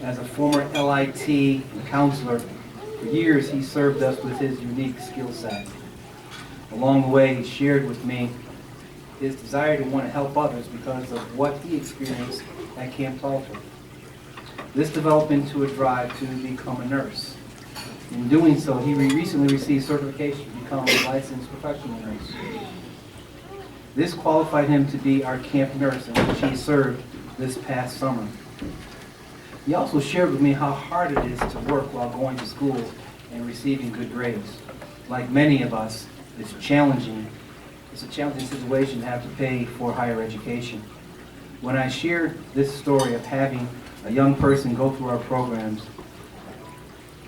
[SPEAKER 11] As a former LIT and counselor, for years he served us with his unique skill set. Along the way, he shared with me his desire to want to help others because of what he experienced at Camp Tall Turf. This developed into a drive to become a nurse. In doing so, he recently received certification to become a licensed professional nurse. This qualified him to be our camp nurse in which he served this past summer. He also shared with me how hard it is to work while going to school and receiving good grades. Like many of us, it's challenging. It's a challenging situation to have to pay for higher education. When I shared this story of having a young person go through our programs,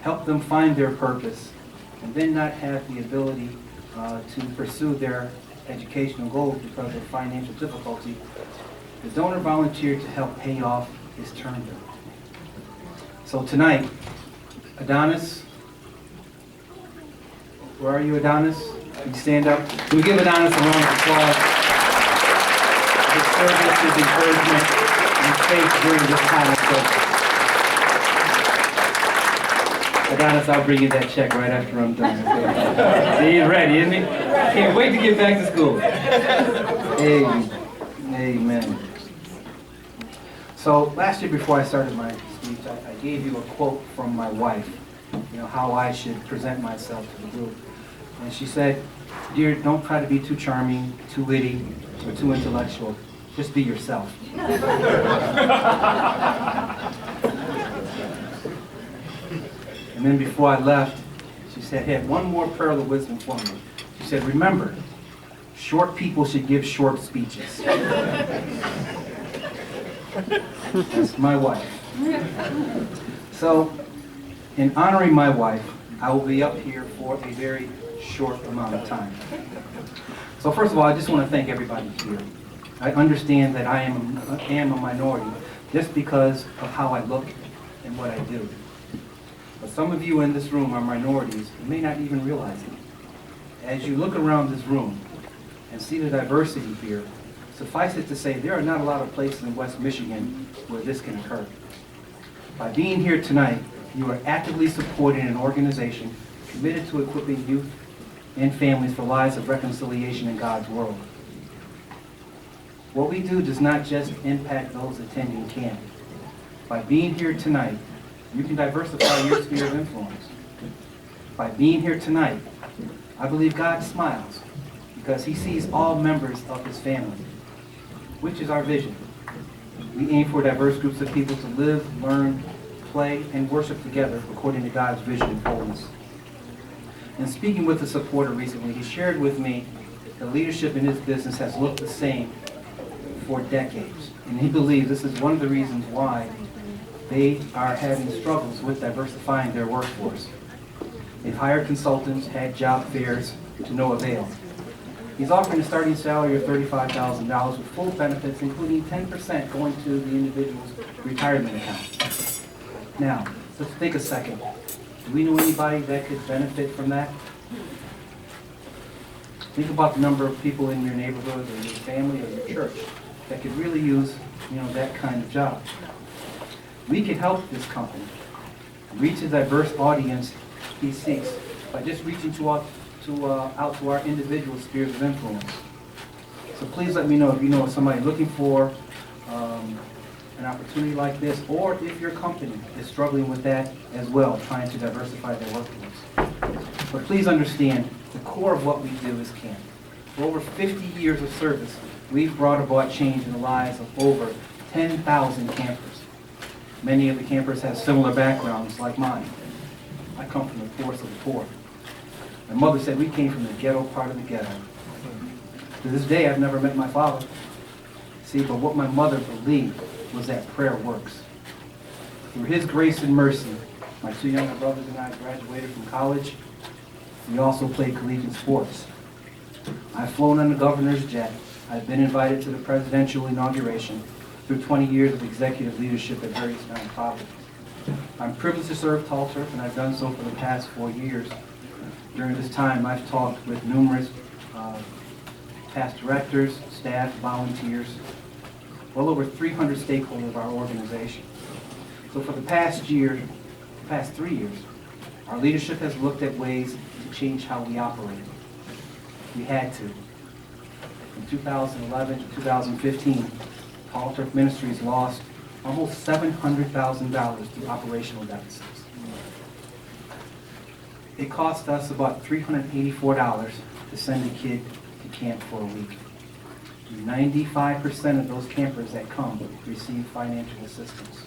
[SPEAKER 11] help them find their purpose, and then not have the ability to pursue their educational goals because of financial difficulty, the donor volunteered to help pay off his term bill. So tonight, Adonis, where are you, Adonis? Can you stand up? Can we give Adonis a round of applause? His service, his encouragement, and faith during this time of service. Adonis, I'll bring you that check right after I'm done. Okay? He's ready, isn't he? Can't wait to get back to school. Amen. So last year before I started my speech, I gave you a quote from my wife, how I should present myself to the group. And she said, "Dear, don't try to be too charming, too witty, or too intellectual. Just be yourself." And then before I left, she said, "Hey, one more pearl of wisdom for me." She said, "Remember, short people should give short speeches." That's my wife. So, in honoring my wife, I will be up here for a very short amount of time. So first of all, I just want to thank everybody here. I understand that I am a minority just because of how I look and what I do. But some of you in this room are minorities. You may not even realize it. As you look around this room and see the diversity here, suffice it to say, there are not a lot of places in West Michigan where this can occur. By being here tonight, you are actively supporting an organization committed to equipping youth and families for lives of reconciliation in God's world. What we do does not just impact those attending camp. By being here tonight, you can diversify your sphere of influence. By being here tonight, I believe God smiles because he sees all members of his family, which is our vision. We aim for diverse groups of people to live, learn, play, and worship together according to God's vision and wholeness. And speaking with a supporter recently, he shared with me that leadership in his business has looked the same for decades. And he believes this is one of the reasons why they are having struggles with diversifying their workforce. They've hired consultants, had job fairs to no avail. He's offering a starting salary of $35,000 with full benefits, including 10% going to the individual's retirement account. Now, let's take a second. Do we know anybody that could benefit from that? Think about the number of people in your neighborhood or your family or your church that could really use, that kind of job. We can help this company reach a diverse audience he seeks by just reaching out to our individual spheres of influence. So please let me know if you know of somebody looking for an opportunity like this, or if your company is struggling with that as well, trying to diversify their workforce. But please understand, the core of what we do is camp. For over 50 years of service, we've brought about change in the lives of over 10,000 campers. Many of the campers have similar backgrounds like mine. I come from the poorest of the poor. My mother said we came from the ghetto part of the ghetto. To this day, I've never met my father. See, but what my mother believed was that prayer works. Through his grace and mercy, my two younger brothers and I graduated from college. We also played collegiate sports. I've flown on the governor's jet. I've been invited to the presidential inauguration through 20 years of executive leadership at various nonprofits. I'm privileged to serve Tall Turf, and I've done so for the past 4 years. During this time, I've talked with numerous past directors, staff, volunteers, well over 300 stakeholders of our organization. So for the past 3 years, our leadership has looked at ways to change how we operate. We had to. From 2011 to 2015, Tall Turf Ministries lost almost $700,000 through operational deficits. It cost us about $384 to send a kid to camp for a week. 95% of those campers that come receive financial assistance.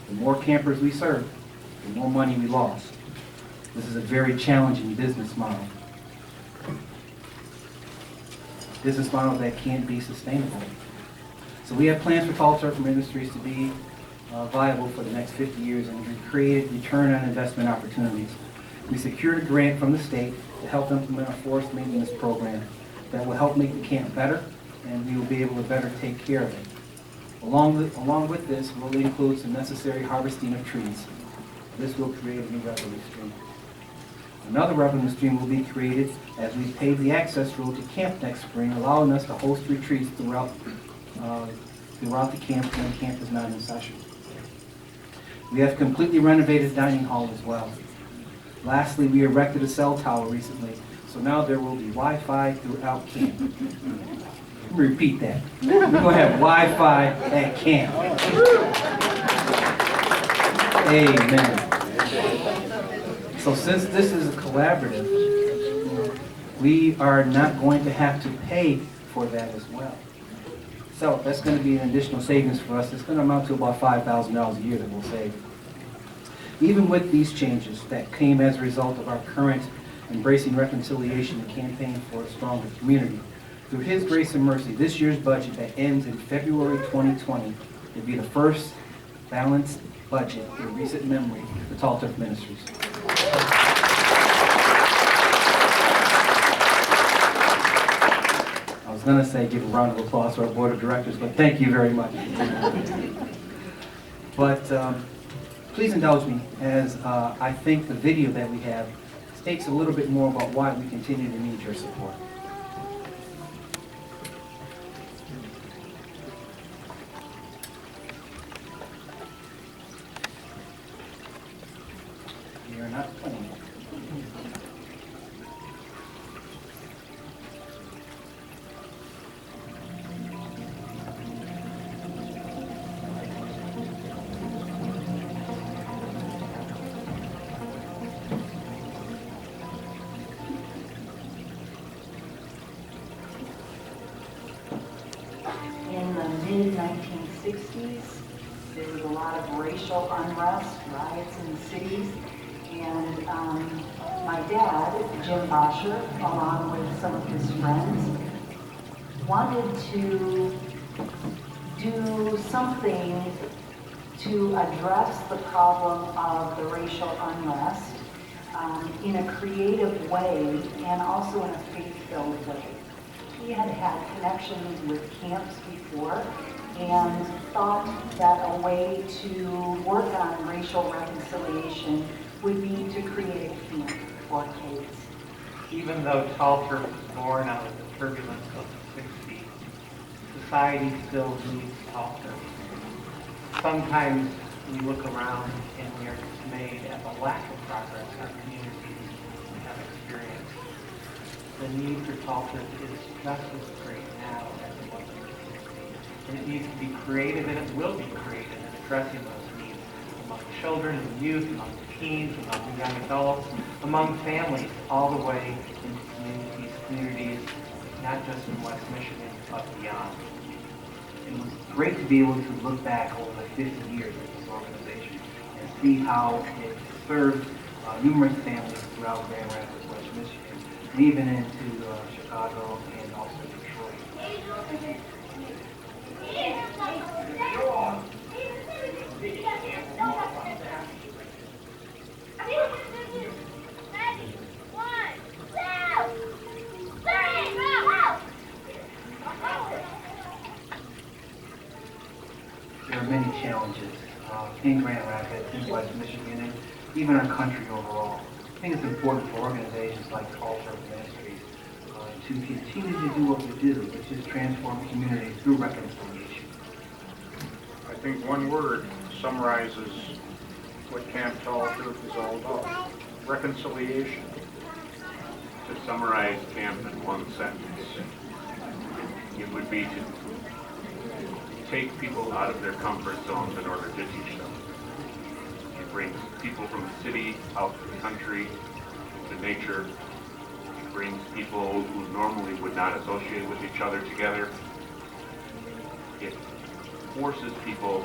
[SPEAKER 11] The more campers we serve, the more money we lost. This is a very challenging business model. Business model that can't be sustainable. So we have plans for Tall Turf Ministries to be viable for the next 50 years, and we created return on investment opportunities. We secured a grant from the state to help implement a forest maintenance program that will help make the camp better, and we will be able to better take care of it. Along with this, we'll include some necessary harvesting of trees. This will create a new revenue stream. Another revenue stream will be created as we pave the access road to camp next spring, allowing us to host retreats throughout the camp when camp is not in session. We have completely renovated dining hall as well. Lastly, we erected a cell tower recently, so now there will be Wi-Fi throughout camp. Let me repeat that. We're going to have Wi-Fi at camp. Amen. So since this is a collaborative, we are not going to have to pay for that as well. So that's going to be an additional savings for us. It's going to amount to about $5,000 a year that we'll save. Even with these changes that came as a result of our current Embracing Reconciliation and campaign for a stronger community, through His grace and mercy, this year's budget that ends in February 2020 will be the first balanced budget in recent memory for Tall Turf Ministries. I was going to say give a round of applause to our board of directors, but thank you very much. But please indulge me as I think the video that we have takes a little bit more about why we continue to need your support. You're not playing.
[SPEAKER 12] In the mid-1960s, there was a lot of racial unrest, riots in the cities, and my dad, Jim Bosher, along with some of his friends, wanted to do something to address the problem of the racial unrest in a creative way and also in a faith-filled way. He had had connections with camps before and thought that a way to work on racial reconciliation would be to create a camp for kids.
[SPEAKER 13] Even though Talter was born out of the turbulence of the 60s, society still needs Talter. Sometimes we look around and we are dismayed at the lack of progress our communities have experienced. The need for Talter is just as great now as it was in the 60s. And it needs to be creative, and it will be creative in addressing those needs among children and youth, among teens, among young adults, among families, all the way into communities, not just in West Michigan, but beyond. It was great to be able to look back over the 50 years of this organization and see how it served numerous families throughout Grand Rapids, West Michigan, and even into Chicago and also Detroit. There are many challenges in Grand Rapids, in West Michigan, and even our country overall. I think it's important for organizations like Culture Ministries to continue to do what we do, which is transform communities through reconciliation.
[SPEAKER 9] I think one word summarizes what Camp Tall Truth is all about. Reconciliation.
[SPEAKER 8] To summarize camp in one sentence, it would be to take people out of their comfort zones in order to teach them. It brings people from the city out to the country, to nature. It brings people who normally would not associate with each other together. It forces people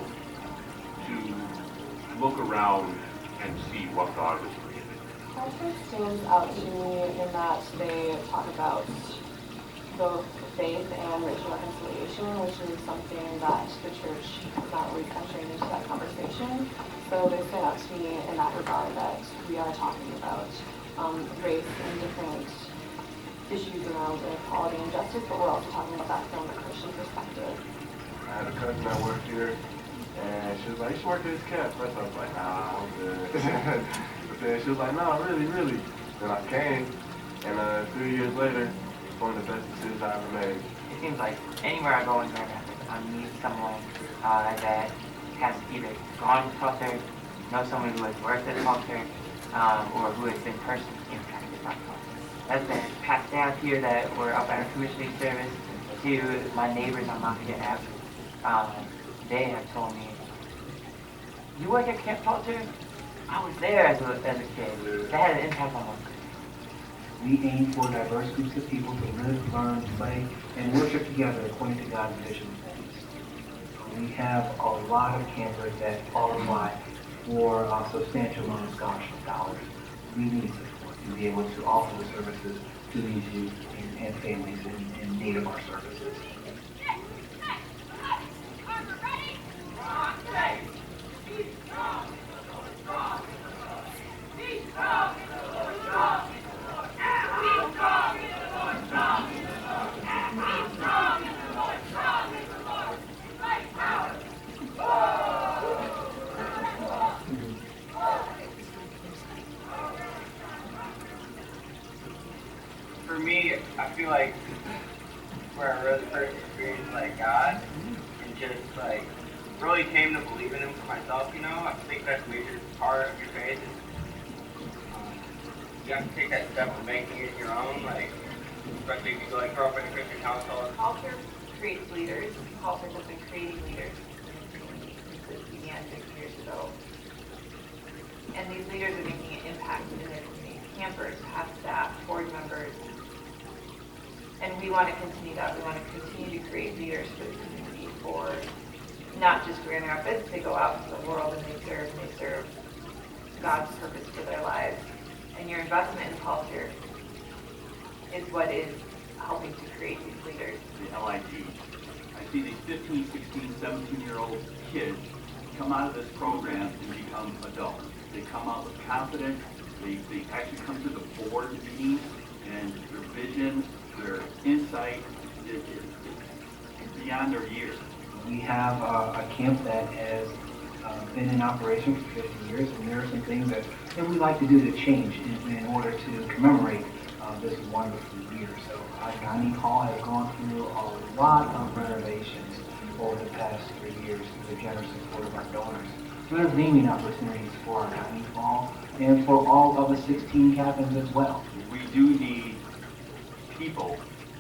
[SPEAKER 8] to look around and see what God has created.
[SPEAKER 2] Culture stands out to me in that they talk about both faith and racial reconciliation, which is something that the church is not really entering into that conversation. So they stand out to me in that regard, that we are talking about race and different issues around inequality and justice, but we're also talking about that from a Christian perspective.
[SPEAKER 14] I had a cousin that worked here, and she was like, "You should work at this camp." First I was like, "Nah, I'm good." But then she was like, "No, really." Then I came, and 3 years later, it's one of the best decisions I ever made.
[SPEAKER 13] It seems like anywhere I go in Grand Rapids, I meet someone that has either gone to Talter, know someone who has worked at Talter, or who has been personally impacted by Talter. That's been passed down here that were up at our commissioning service to my neighbors on Lafayette Avenue. They have told me, "You work at Camp Talter? I was there as a kid." That had an impact on us.
[SPEAKER 11] We aim for diverse groups of people to live, learn, play, and worship together according to God's vision. We have a lot of campers that qualify for a substantial amount of scholarship dollars. We need support to be able to offer the services to these youth and families in need of our services.
[SPEAKER 15] for me, I feel like where I really first experienced like God and just like really came to believe in Him for myself. You know, I think that's a major part of your faith. You have to take that step of making it your own. Like, especially if you like grow up in a Christian household.
[SPEAKER 2] Culture creates leaders. Culture has been creating leaders since it began 50 years ago. And these leaders are making an impact in their community. Campers have staff, board members. And we want to continue that. We want to continue to create leaders for the community, for not just Grand Rapids. They go out to the world and they serve God's purpose for their lives. And your investment in culture is what is helping to create these leaders.
[SPEAKER 16] The LIT. I see these 15, 16, 17-year-old kids come out of this program and become adults. They come out with confidence. They actually come to the board meetings, and their vision, their insight is beyond their years.
[SPEAKER 11] We have a camp that has been in operation for 50 years, and there are some things that we like to do to change in order to commemorate this wonderful year. So Dining Hall has gone through a lot of renovations over the past 3 years with the generous support of our donors. So there's naming opportunities for our Dining Hall and for all of the 16 cabins as well.
[SPEAKER 16] We do need people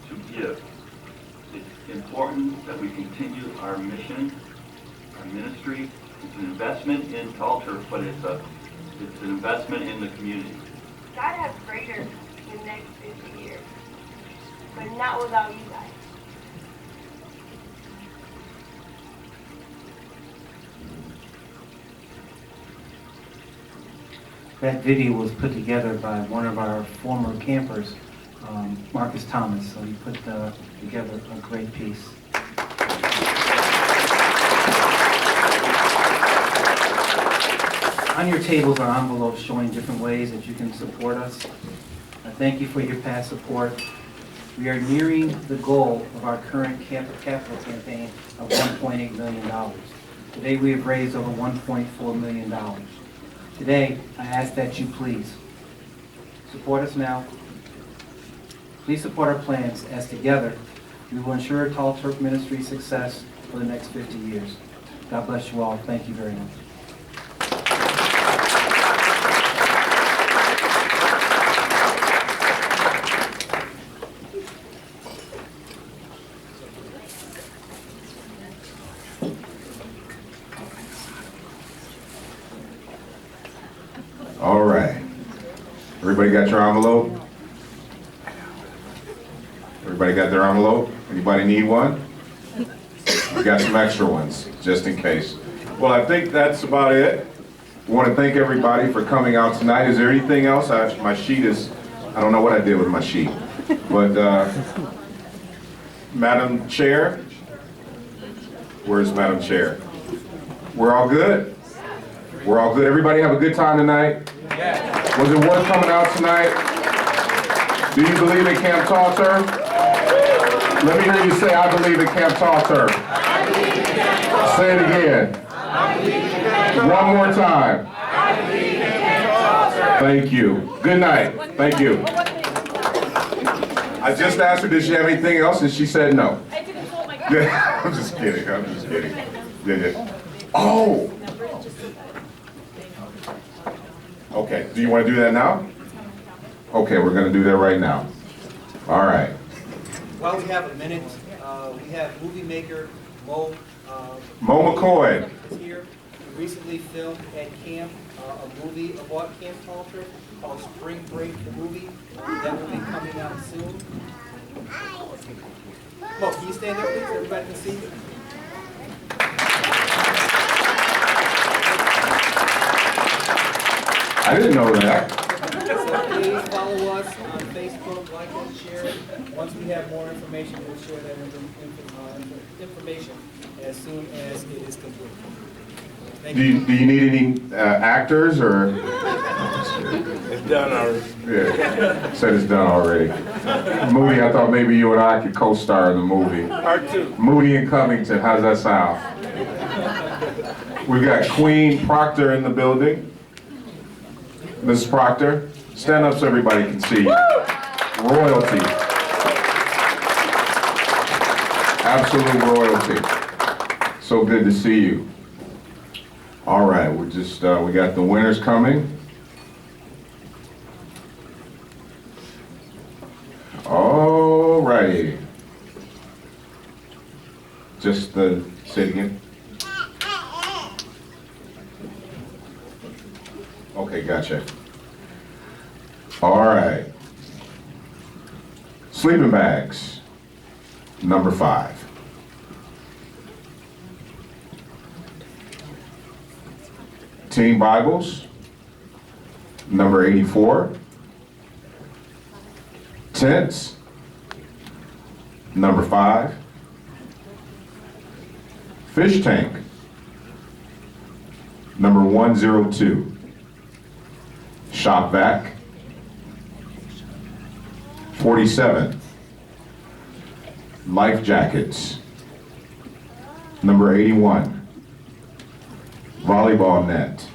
[SPEAKER 16] to give. It's important that we continue our mission, our ministry. It's an investment in culture, but it's an investment in the community.
[SPEAKER 2] God has greater the next 50 years, but not without you guys.
[SPEAKER 11] That video was put together by one of our former campers, Marcus Thomas. So he put together a great piece. On your tables are envelopes showing different ways that you can support us. I thank you for your past support. We are nearing the goal of our current capital campaign of $1.8 million. Today we have raised over $1.4 million. Today, I ask that you please support us now. Please support our plans as together we will ensure Tall Turk Ministry's success for the next 50 years. God bless you all. Thank you very much.
[SPEAKER 3] All right. Everybody got your envelope? Everybody got their envelope? Anybody need one? We got some extra ones, just in case. Well, I think that's about it. I want to thank everybody for coming out tonight. Is there anything else? My sheet is, I don't know what I did with my sheet. But, Madam Chair? Where's Madam Chair? We're all good? We're all good. Everybody have a good time tonight? Yeah. Was it worth coming out tonight? Do you believe in Camp Tall Turf? Let me hear you say, I believe in Camp Tall Turf. Say it again. One more time. Thank you. Good night. Thank you. I just asked her, did she have anything else? And she said no. I'm just kidding. I'm just kidding. Yeah. Oh! Okay, do you want to do that now? Okay, we're going to do that right now. All right.
[SPEAKER 17] While we have a minute, we have movie maker Mo
[SPEAKER 3] McCoy
[SPEAKER 17] is here. He recently filmed at camp a movie about Camp Tall Turf called Spring Break, the movie. That will be coming out soon. Mo, can you stand there, please? Everybody can see you.
[SPEAKER 3] I didn't know that.
[SPEAKER 17] So please follow us on Facebook, like and share. Once we have more information, we'll share that information as soon as it is complete. Thank
[SPEAKER 3] Do you need any actors or?
[SPEAKER 14] It's done already.
[SPEAKER 3] Yeah, said it's done already. Moody, I thought maybe you and I could co-star in the movie.
[SPEAKER 14] Part two.
[SPEAKER 3] Moody and Covington, how does that sound? We've got Queen Proctor in the building. Ms. Proctor, stand up so everybody can see you. Royalty. Absolute royalty. So good to see you. All right, we got the winners coming. All righty. Say it again. Okay, gotcha. All right. Sleeping bags, number 5. Teen Bibles, number 84. Tents, number 5. Fish tank, number 102. Shop vac, 47. Life jackets, number 81. Volleyball net,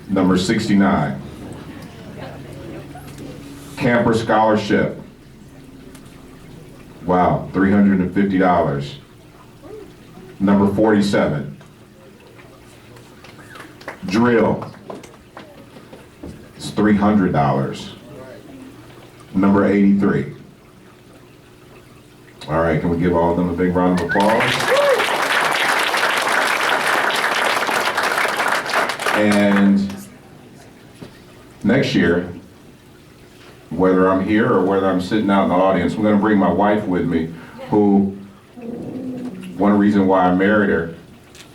[SPEAKER 3] number 69. Camper scholarship, wow, $350. Number 47. Drill, it's $300. Number 83. All right, can we give all of them a big round of applause? And next year, whether I'm here or whether I'm sitting out in the audience, I'm gonna bring my wife with me, who, one reason why I married her,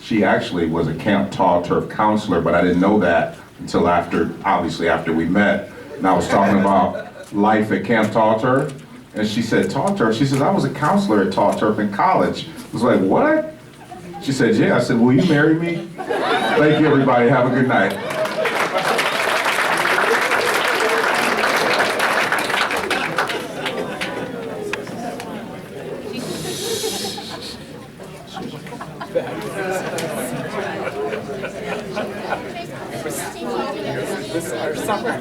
[SPEAKER 3] she actually was a Camp Tall Turf counselor, but I didn't know that until obviously after we met. And I was talking about life at Camp Tall Turf, and she said, Tall Turf? She says, I was a counselor at Tall Turf in college. I was like, what? She said, yeah. I said, will you marry me? Thank you, everybody. Have a good night.
[SPEAKER 18] This is our summer.